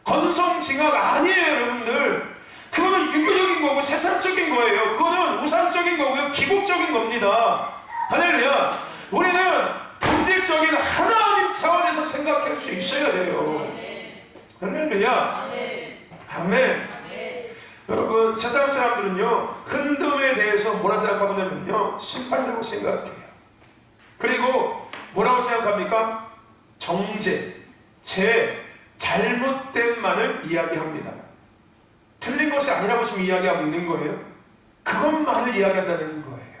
건성징악 아니에요, 여러분들. 그거는 유교적인 거고 세상적인 거예요. 그거는 우상적인 거고요, 기복적인 겁니다. 할렐루야. 우리는 본질적인 하나님 차원에서 생각할 수 있어야 돼요. 할렐루야. 아멘. 여러분, 세상 사람들은요, 흔듦에 대해서 뭐라 생각하고 있냐면요, 심판이라고 생각해요. 그리고 뭐라고 생각합니까? 정죄, 잘못된만을 이야기합니다. 틀린 것이 아니라고 지금 이야기하고 있는 거예요. 그것만을 이야기한다는 거예요.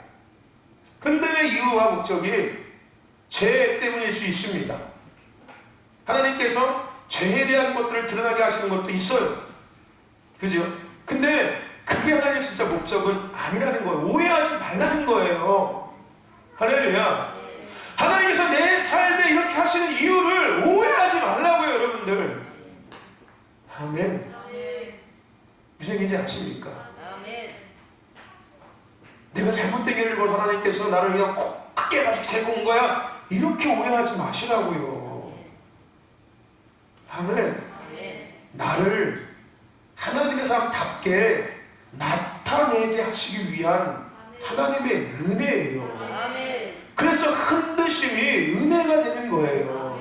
흔듦의 이유와 목적이 죄 때문일 수 있습니다. 하나님께서 죄에 대한 것들을 드러나게 하시는 것도 있어요. 그죠? 근데 그게 하나님의 진짜 목적은 아니라는 거예요. 오해하지 말라는 거예요. 할렐루야. 하나님께서 내 삶에 이렇게 하시는 이유를 오해하지 말라고요, 여러분들. 아멘. 무슨 얘기인지 아십니까? 내가 잘못된 길을 벗어 하나님께서 나를 그냥 콕 크게 해가지고 데리고 온 거야. 이렇게 오해하지 마시라고요. 아멘. 나를 하나님의 사람답게 나타내게 하시기 위한 하나님의 은혜예요. 그래서 흔드심이 은혜가 되는 거예요.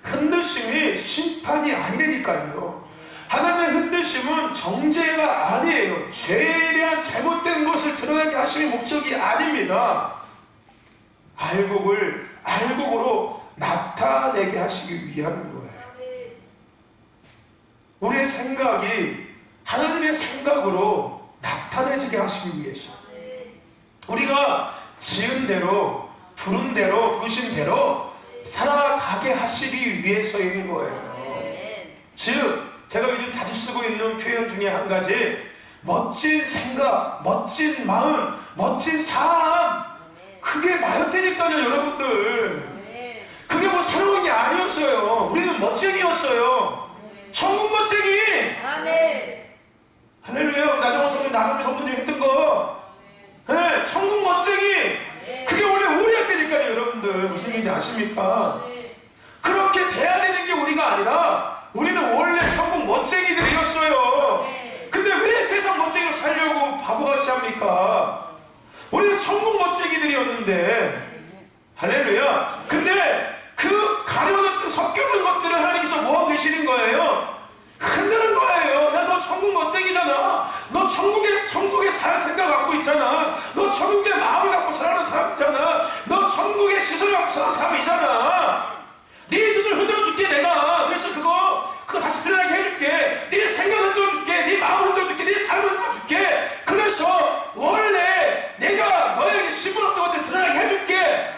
흔드심이 심판이 아니라니까요. 하나님의 흔드심은 정죄가 아니에요. 죄에 대한 잘못된 것을 드러나게 하시는 목적이 아닙니다. 알곡으로 나타내게 하시기 위한 거예요. 우리의 생각이 하나님의 생각으로 나타내지게 하시기 위해서 우리가 지은 대로 부른 대로 부르신 대로 살아가게 하시기 위해서인 거예요. 즉 제가 요즘 자주 쓰고 있는 표현 중에 한 가지, 멋진 생각, 멋진 마음, 멋진 삶, 그게 나였다니까요. 여러분들, 그게 뭐 새로운 게 아니었어요. 우리는 멋쟁이였어요. 천국 멋쟁이. 할렐루야. 나정원 성도님, 나경미 성도님 했던 거, 네, 천국 멋쟁이. 그게 원래 우리였다니까요. 여러분들, 무슨 얘기인지 아십니까? 그렇게 돼야 되는 게 우리가 아니라 우리는 원래 천국 멋쟁이들이었어요. 근데 왜 세상 멋쟁이로 살려고 바보같이 합니까? 우리는 천국 멋쟁이들이었는데, 할렐루야. 근데 그 가려졌던 섞여진 것들을 하나님께서 뭐하고 계시는 거예요? 흔드는 거예요. 야, 너 천국 멋쟁이잖아. 너 천국에 살 생각 갖고 있잖아. 너 천국의 마음을 갖고 살아가는 사람이잖아. 너 천국의 시선을 갖고 사는 사람이잖아. 네 눈을 흔들어줄게 내가. 그래서 그거 다시 드러나게 해줄게. 네 생각 흔들어줄게. 네 마음 흔들어줄게. 네 삶을 흔들어줄게. 그래서 원래 내가 너에게 심어놨던 것들을 드러나게 해줄게.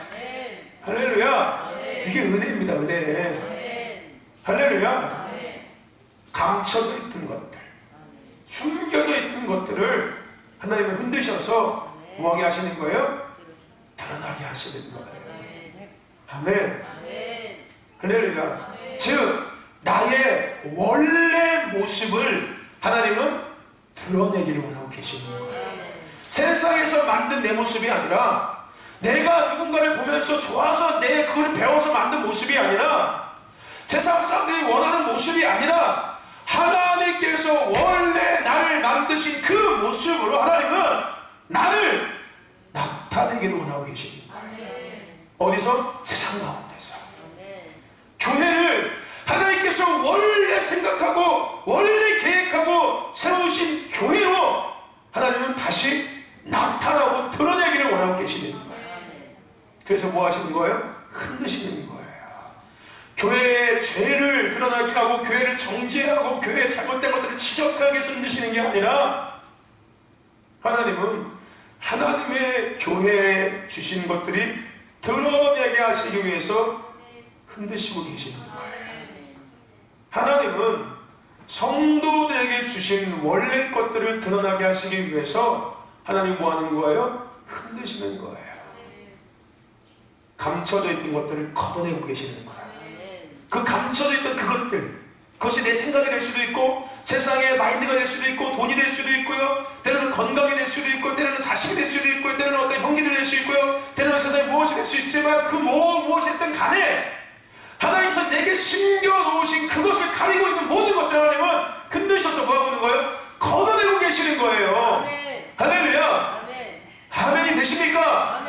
할렐루야. 이게 은혜입니다. 은혜. 할렐루야. 감춰져 있던 것들, 숨겨져 있던 것들을 하나님은 흔드셔서 뭐하게 하시는 거예요? 드러나게 하시는 거예요. 아멘. 할렐루야. 즉 나의 원래 모습을 하나님은 드러내기를 원하고 계시는 거예요. 세상에서 만든 내 모습이 아니라, 내가 누군가를 보면서 좋아서 그걸 배워서 만든 모습이 아니라, 세상 사람들이 원하는 모습이 아니라, 하나님께서 원래 나를 만드신 그 모습으로 하나님은 나를 나타내기를 원하고 계십니다. 어디서? 세상 가운데서. 교회를 하나님께서 원래 생각하고 원래 계획하고 세우신 교회로 하나님은 다시 나타나고 드러내기를 원하고 계시는 거예요. 그래서 뭐 하시는 거예요? 흔드시는 거예요. 교회의 죄를 드러나게 하고 교회를 정죄하고 교회의 잘못된 것들을 지적하게 흔드시는 게 아니라, 하나님은 하나님의 교회에 주신 것들이 드러내게 하시기 위해서 흔드시고 계시는 거예요. 하나님은 성도들에게 주신 원래 것들을 드러나게 하시기 위해서 하나님 뭐 하는 거예요? 흔드시는 거예요. 감춰져 있던 것들을 걷어내고 계시는 거예요. 그 감춰져 있던 그것이 내 생각이 될 수도 있고, 세상의 마인드가 될 수도 있고, 돈이 될 수도 있고요, 때로는 건강이 될 수도 있고, 때로는 자식이 될 수도 있고, 때로는 어떤 형제들이 될 수 있고요, 때로는 세상에 무엇이 될 수 있지만, 그 무엇이 됐든 간에 하나님께서 내게 심겨놓으신 그것을 가리고 있는 모든 것들 하나님은 흔드셔서 뭐하고 있는 거예요? 걷어내고 계시는 거예요. 할렐루야. 아멘이 되십니까?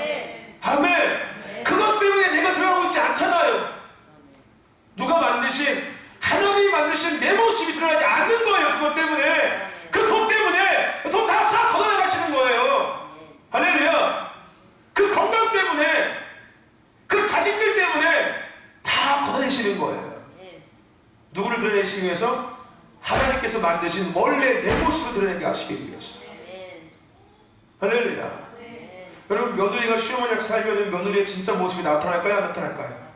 아멘. 그것 때문에 내가 들어가고 있지 않잖아요. 누가 만드신, 하나님이 만드신 내 모습이 드러나지 않는 거예요. 그것 때문에, 그 돈 때문에 돈 다 싹 걷어내가시는 거예요. 할렐루야. 그 건강 때문에, 그 자식들 때문에 다 걷어내시는 거예요. 누구를 드러내시기 위해서? 하나님께서 만드신 원래 내 모습을 드러내게 하시기 위해서. 할렐루야. 여러분, 며느리가 시어머니랑 살면 며느리의 진짜 모습이 나타날까요? 안 나타날까요?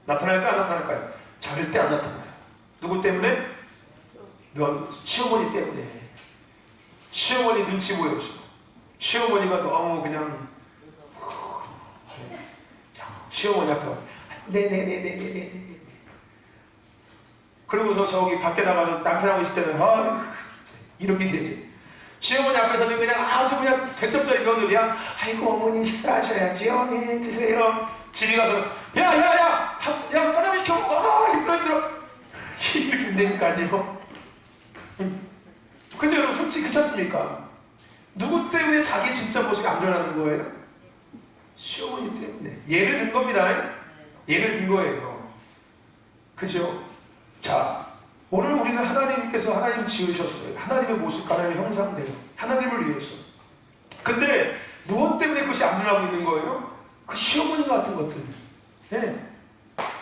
나타날까요? 안 나타날까요? 절대 안 나타나요. 누구 때문에? 시어머니 때문에. 시어머니 눈치 보여서. 시어머니가 너무 그냥 시어머니 앞에 네네네네네네. 그러고서 저기 밖에 나가서 남편하고 있을 때는 이렇게 되지. 시어머니 앞에서는 그냥 아주 그냥 100점짜리 며느리야. 아이고 어머니 식사하셔야지요. 네 드세요. 집에 가서 야야야 짜장면 시켜 먹어. 아 힘들어. 이렇게 된다니까요. 근데 여러분 솔직히 그렇지 않습니까? 누구 때문에 자기 진짜 모습이 안 드러나는 거예요? 시어머니 때문에. 예를 든 겁니다. 예를 든 거예요. 그죠? 자, 오늘 우리는 하나님께서 하나님 지으셨어요. 하나님의 모습, 하나님의 형상대로. 하나님을 위해서. 근데 무엇 때문에 그것이 안 드러나고 있는 거예요? 그 시어머니 같은 것들. 네.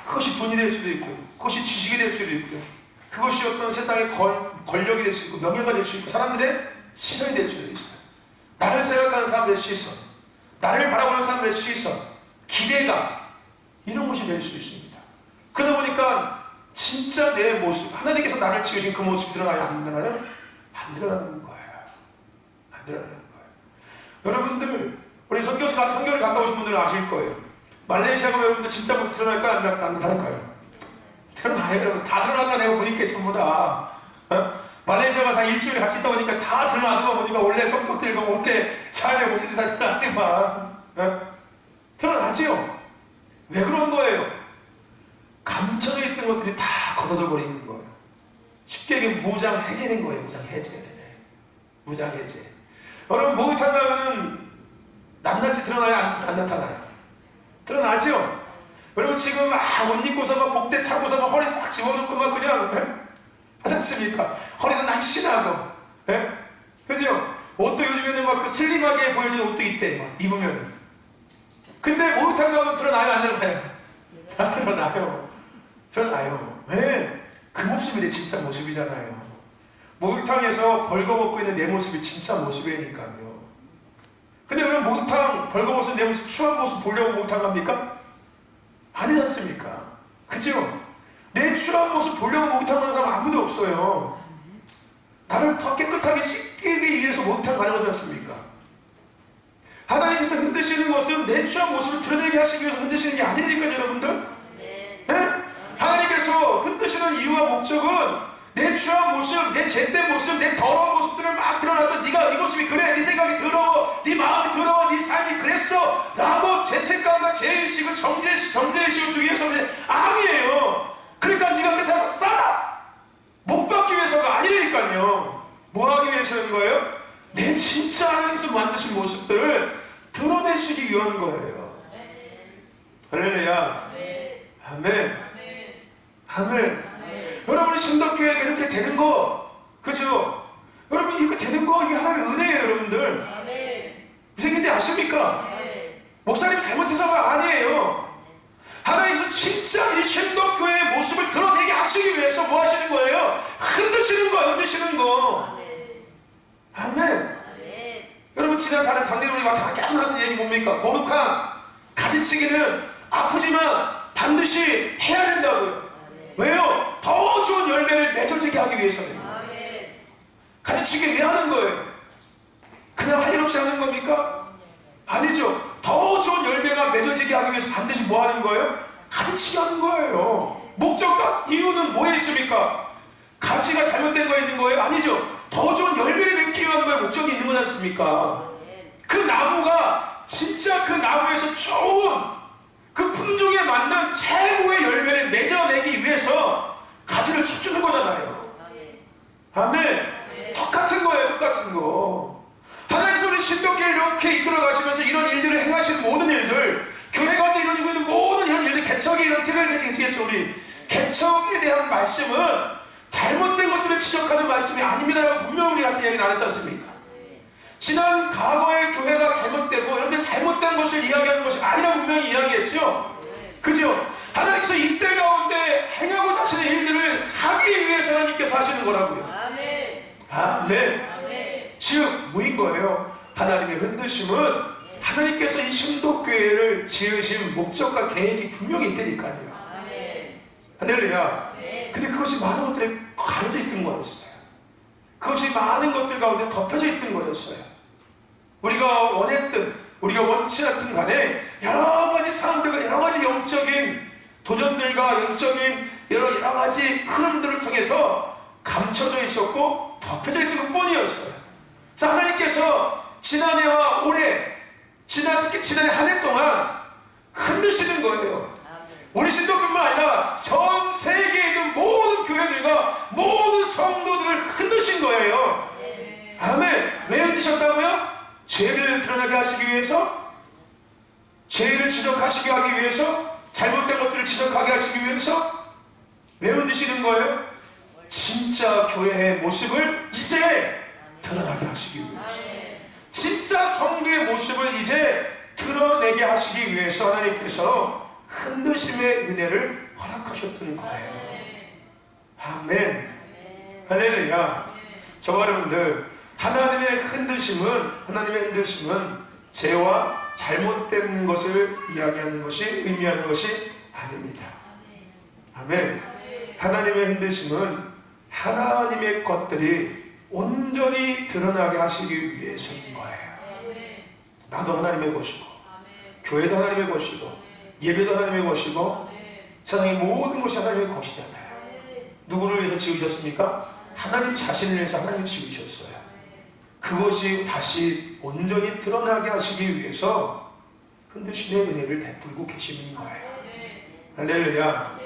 그것이 돈이 될 수도 있고, 그것이 지식이 될 수도 있고, 그것이 어떤 세상의 권력이 될 수 있고, 명예가 될 수 있고, 사람들의 시선이 될 수도 있어요. 나를 생각하는 사람들의 시선, 나를 바라보는 사람들의 시선, 기대감, 이런 것이 될 수 있습니다. 그러다 보니까 진짜 내 모습, 하나님께서 나를 지으신 그 모습이 드러나요? 안 드러나요? 안 드러나는 거예요. 안 드러나는 거예요. 여러분들, 우리 선교를 갔다 오신 분들은 아실 거예요. 말레이시아 가면 여러분들 진짜 모습 드러날까요? 안 드러날까요? 드러나요, 여러분. 다 드러난다, 내가 보니까 전부 다. 말레이시아가 다 일주일 같이 있다 보니까 다 드러나더만 보니까 원래 성격들과 원래 삶의 모습이 다 드러나더만. 드러나지요? 왜 그런 거예요? 감춰져 있던 것들이 다 걷어져 버리는 거예요. 쉽게 얘기하면 무장 해제된 거예요. 무장 해제. 무장 해제. 여러분 목욕탕 가면은 남같이 드러나요? 안 나타나요? 드러나죠? 여러분 지금 막 옷 입고서 막 복대 차고서 막 허리 싹 집어넣고 막 그냥 하지 않습니까? 허리도 날씬하고. 그죠? 옷도 요즘에는 막 그 슬림하게 보여지는 옷도 있대. 막 입으면. 근데 목욕탕 가면 드러나요? 안 드러나요? 다 드러나요. 드러나요. 왜? 그 모습이 내 진짜 모습이잖아요. 목욕탕에서 벌거벗고 있는 내 모습이 진짜 모습이니까요. 근데 여러분 목욕탕 벌거벗은 내 모습, 추한 모습 보려고 목욕탕 갑니까? 아니지 않습니까? 그죠? 내 추한 모습 보려고 목욕탕 가는 사람 아무도 없어요. 나를 더 깨끗하게 씻기 위해서 목욕탕 가는 거지 않습니까? 하나님께서 흔드시는 것은 내 추한 모습을 드러내게 하시기 위해서 흔드시는 게 아니니까요, 여러분들. 네? 하나님께서 흔드시는 이유와 목적은 내 추한 모습, 내 잿된 모습, 내 더러운 모습들을 막 드러나서 네가 네 모습이 그래, 네 생각이 더러워, 네 마음이 더러워, 네 삶이 그랬어 라고 죄책감과 죄의식을 정죄의식을 주기 위해서 아니에요. 그러니까 네가 그 사람 싸다 못 받기 위해서가 아니라니까요. 뭐 하기 위해서인 거예요? 내 진짜 하나님께서 만드신 모습들을 드러내시기 위한 거예요. 할렐루야. 아멘. 아멘. 여러분 신덕교회가 이렇게 되는 거, 그죠? 여러분 이렇게 되는 거 이게 하나님의 은혜예요, 여러분들. 무슨 얘기인지 아십니까? 목사님이 잘못해서가 아니에요. 하나님께서 진짜 이 신덕교회의 모습을 드러내게 하시기 위해서 뭐 하시는 거예요? 흔드시는 거예요, 흔드시는 거. 아멘. 여러분 지난 장례 우리가 계속 하던 얘기 뭡니까? 거룩한 가지치기는 아프지만 반드시 해야 된다고요. 왜요? 더 좋은 열매를 맺어지게 하기 위해서는. 가지치기 왜 하는 거예요? 그냥 할 일 없이 하는 겁니까? 아니죠. 더 좋은 열매가 맺어지게 하기 위해서 반드시 뭐 하는 거예요? 가지치기 하는 거예요. 목적과 이유는 뭐에 있습니까? 가지가 잘못된 거에 있는 거예요? 아니죠. 더 좋은 열매를 맺기 위한 거에 목적이 있는 거지 않습니까? 그 나무가 진짜 그 나무에서 좋은 그 품종에 맞는 최고의 열매를 맺어내기 위해서 가지를 쳐주는 거잖아요. 아멘. 똑같은 거예요, 똑같은 거. 하나님께서 우리 신덕교를 이렇게 이끌어 가시면서 이런 일들을 행하시는 모든 일들, 교회 가운데 이루어지고 있는 모든 이런 일들, 개척이 이런 특별히 해주겠죠. 우리 개척에 대한 말씀은 잘못된 것들을 지적하는 말씀이 아닙니다라고 분명히 우리 같이 얘기 나눴지 않습니까? 지난 과거의 교회가 잘못되고 이런데 잘못된 것을 이야기하는 것이 아니라고 분명히 이야기했죠. 그죠? 하나님께서 이때 가운데 행하고 하시는 일들을 하기 위해서 하나님께서 하시는 거라고요. 아멘. 아멘. 즉 뭐인 거예요? 하나님의 흔드심은 하나님께서 이 신독교회를 지으신 목적과 계획이 분명히 있다니까요. 할렐루야. 근데 그것이 많은 것들에 가려져 있던 거였어요. 그것이 많은 것들 가운데 덮여져 있던 거였어요. 우리가 원했든 우리가 원치 않든 간에 여러 가지 사람들과 여러 가지 영적인 도전들과 영적인 여러 가지 흐름들을 통해서 감춰져 있었고 덮여져 있던 것 뿐이었어요. 그래서 지난해와 올해, 특히 지난해 한 해 동안 흔드시는 거예요. 우리 신도뿐만 아니라 전 세계에 있는 모든 교회들과 모든 성도들을 흔드신 거예요. 아멘. 왜 흔드셨다고요? 죄를 드러나게 하시기 위해서, 죄를 지적하시게 하기 위해서, 잘못된 것들을 지적하게 하시기 위해서. 왜 흔드시는 거예요? 진짜 교회의 모습을 이제 드러나게 하시기 위해서, 진짜 성도의 모습을 이제 드러내게 하시기 위해서 하나님께서 흔드심의 은혜를 허락하셨던 거예요. 아멘. 할렐루야. 저와 여러분들, 하나님의 흔드심은 죄와 잘못된 것을 이야기하는 것이, 의미하는 것이 아닙니다. 아멘. 하나님의 흔드심은 하나님의 것들이 온전히 드러나게 하시기 위해서인 거예요. 나도 하나님의 것이고, 교회도 하나님의 것이고, 예배도 하나님의 것이고, 세상의 모든 것이 하나님의 것이잖아요. 누구를 위해서 지으셨습니까? 하나님 자신을 위해서 하나님 지으셨어요. 그것이 다시 온전히 드러나게 하시기 위해서 흔드심의 은혜를 베풀고 계시는 거예요. 할렐루야.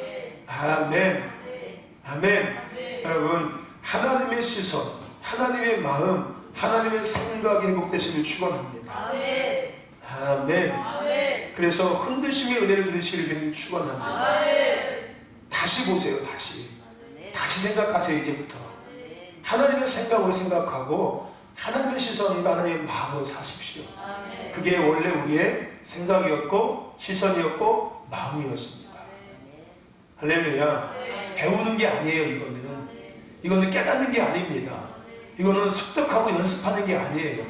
아멘. 아멘. 여러분, 하나님의 시선, 하나님의 마음, 하나님의 생각이 회복되시길 축원합니다. 아멘. 그래서 흔드심의 은혜를 누리시기를 저는 축원합니다. 다시 보세요. 다시 생각하세요. 이제부터 하나님의 생각으로 생각하고 하나님의 시선과 하나님의 마음으로 사십시오. 그게 원래 우리의 생각이었고 시선이었고 마음이었습니다. 할렐루야. 배우는 게 아니에요. 이거는 깨닫는 게 아닙니다. 이거는 습득하고 연습하는 게 아니에요.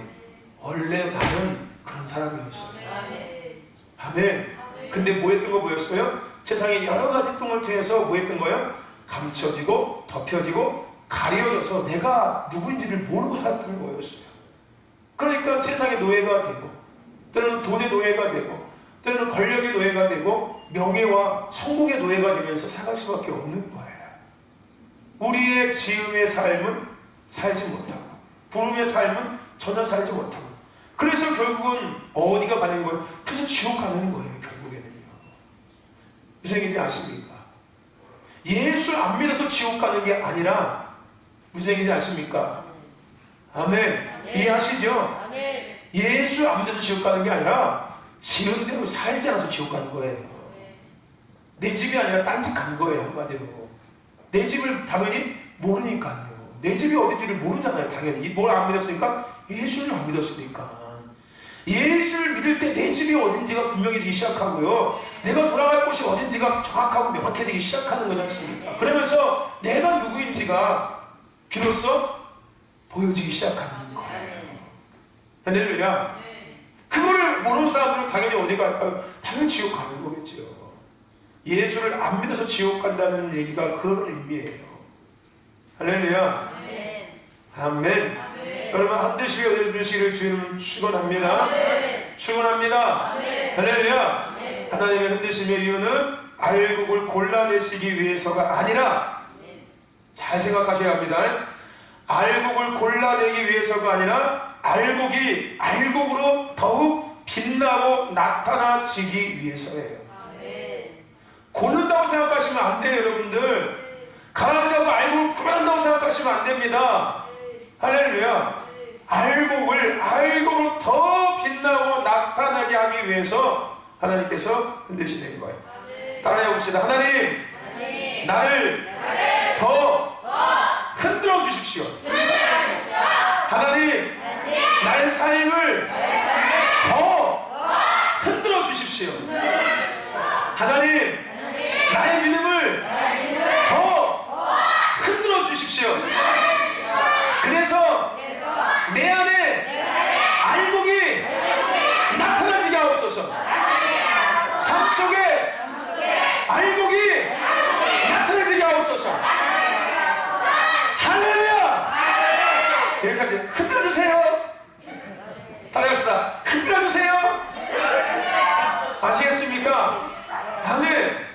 원래 나는 그런 사람이었어요. 아멘. 근데 뭐 했던 거 보였어요? 세상에 여러 가지 똥을 통해서 뭐 했던 거예요? 감춰지고 덮여지고 가려져서 내가 누구인지를 모르고 살았던 거였어요. 그러니까 세상의 노예가 되고, 때로는 돈의 노예가 되고, 때로는 권력의 노예가 되고, 명예와 성공의 노예가 되면서 살아갈 수밖에 없는 거예요. 우리의 지음의 삶은 살지 못하고, 부름의 삶은 전혀 살지 못하고, 그래서 결국은 어디가 가는 거예요? 그래서 지옥 가는 거예요. 결국에는요. 무슨 얘기인지 아십니까? 예수 안 믿어서 지옥 가는 게 아니라 무슨 얘기인지 아십니까? 아멘. 이해하시죠? 예수 안 믿어서 지옥 가는 게 아니라 지은 대로 살지 않아서 지옥 가는 거예요. 내 집이 아니라 딴 집 간 거예요. 한마디로. 내 집을 당연히 모르니까요. 내 집이 어딘지를 모르잖아요. 당연히. 뭘 안 믿었으니까? 예수를 안 믿었으니까. 예수를 믿을 때 내 집이 어딘지가 분명해지기 시작하고요. 내가 돌아갈 곳이 어딘지가 정확하고 명확해지기 시작하는 거지 않습니까? 그러면서 내가 누구인지가 비로소 보여지기 시작하는 거예요. 할렐루야. 그거를 모르는 사람들은 당연히 어디 갈까요? 당연히 지옥 가는 거겠죠. 예수를 안 믿어서 지옥 간다는 얘기가 그런 의미예요. 할렐루야. 아멘. 여러분, 한드시게 은혜를 주시기를 주님 축원합니다. 축원합니다. 할렐루야. 하나님의 흔드심의 이유는 알곡을 골라내시기 위해서가 아니라, 잘 생각하셔야 합니다. 알곡을 골라내기 위해서가 아니라 알곡이 알곡으로 더욱 빛나고 나타나지기 위해서예요. 고른다고 생각하시면 안 돼요. 여러분들, 가라지 않고 알곡을 구별한다고 생각하시면 안 됩니다. 할렐루야. 알곡을 더 빛나고 나타나게 하기 위해서 하나님께서 흔드시는 거예요. 따라해 봅시다. 하나님, 나를 더 흔들어 주십시오. 하나님, 나의 삶을 더 흔들어 주십시오. 하나님, 나의 믿음을 더 흔들어 주십시오. 그래서 내 안에 알곡이 나타나지게 하옵소서. 삶 속에 알곡이 나타나지게 하옵소서. 할렐루야. 여기까지 흔들어주세요. 따라합시다. 흔들어주세요. 아시겠습니까? 아멘.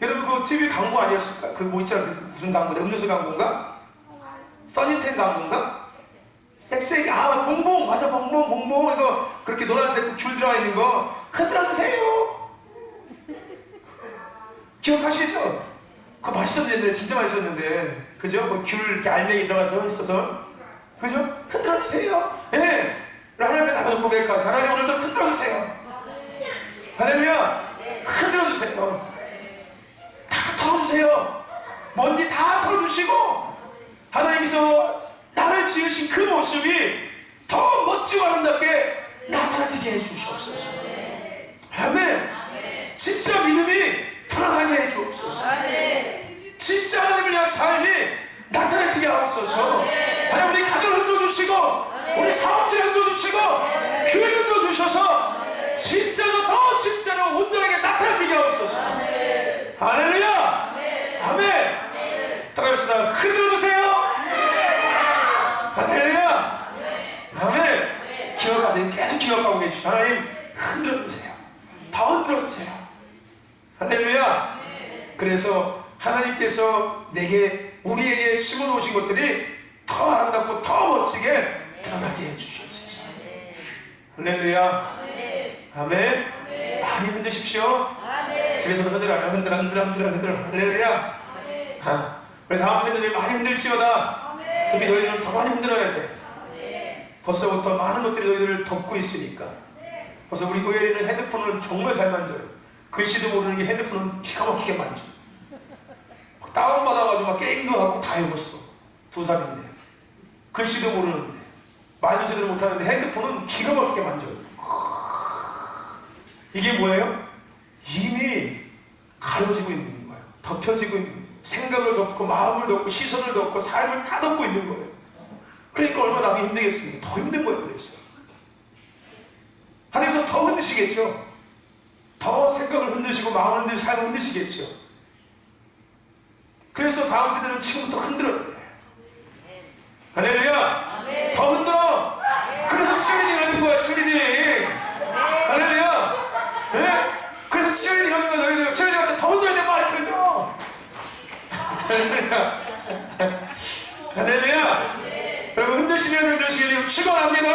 여러분, 그 TV 광고 아니었을까? 그 뭐 있잖아. 무슨 광고래? 음료수 광고인가? 써니텐 광고인가? 섹스에게, 봉봉, 과자 봉봉 이거 그렇게 노란색 귤 들어가 있는 거 흔들어 주세요. 기억하시죠? 그거 맛있었는데, 진짜 맛있었는데, 그죠? 뭐 귤 이렇게 알맹이 들어가서 있어서, 그죠? 흔들어 주세요. 예. 하나님의 나라도 고백하자. 하나님 오늘도 흔들어 주세요. 할렐루야. 흔들어 주세요. 다 털어주세요. 먼지 다 털어주시고 하나님께서 나를 지으신 그 모습이 더 멋지고 아름답게 나타나지게 해주시옵소서. 아멘. 진짜 믿음이 드러나게 해주옵소서. 진짜 하나님을 위한 삶이 나타나지게 하옵소서. 하나님 우리 가정을 흔들어주시고 우리 사업체를 흔들어주시고 교회 흔들어주셔서 진짜로 더 진짜로 온전하게 나타나지게 하옵소서. 할렐루야. 아멘. 따라합시다. 흔들어주세요. 할렐루야. 아멘. 기억하세요. 계속 기억하고 계시죠. 하나님 흔들어주세요. 더 흔들어주세요. 할렐루야. 그래서 하나님께서 우리에게 심어놓으신 것들이 더 아름답고 더 멋지게 드러나게 해주시옵소서. 할렐루야. 아멘. 많이 흔드십시오. 집에서도 흔들어요. 흔들어. 할렐루야. 우리 다음 회들이 많이 흔들지어다. 특히 너희들은 더 많이 흔들어야 돼. 벌써부터 많은 것들이 너희들을 덮고 있으니까. 벌써 우리 고혜리는 핸드폰을 정말 잘 만져요. 글씨도 모르는 게 핸드폰은 기가 막히게 만져. 다운받아가지고 막 게임도 하고 다 해봤어. 2살인데. 글씨도 모르는데. 말도 제대로 못하는데 핸드폰은 기가 막히게 만져요. 이게 뭐예요? 이미 가려지고 있는 거예요. 덮여지고 있는 거예요. 생각을 덮고 마음을 덮고 시선을 덮고 삶을 다 덮고 있는 거예요. 그러니까 얼마나 나도 힘들겠습니까? 더 힘든 거예요. 그래서 하나님께서 더 흔드시겠죠. 더 생각을 흔드시고 마음을 흔들시고 삶을 흔드시겠죠. 그래서 다음 세대는 지금부터 흔들어야 돼. 할렐루야. 더 흔들어. 그래서 치유링 하는 거야. 치유링. 할렐루야. 네? 그래서 치유링 하는 거야. 너희들 치유링 할 때 더 흔들어야 돼. 말 흔들어. 할렐루야. 할렐루야. 여러분 흔드시면 축원합니다.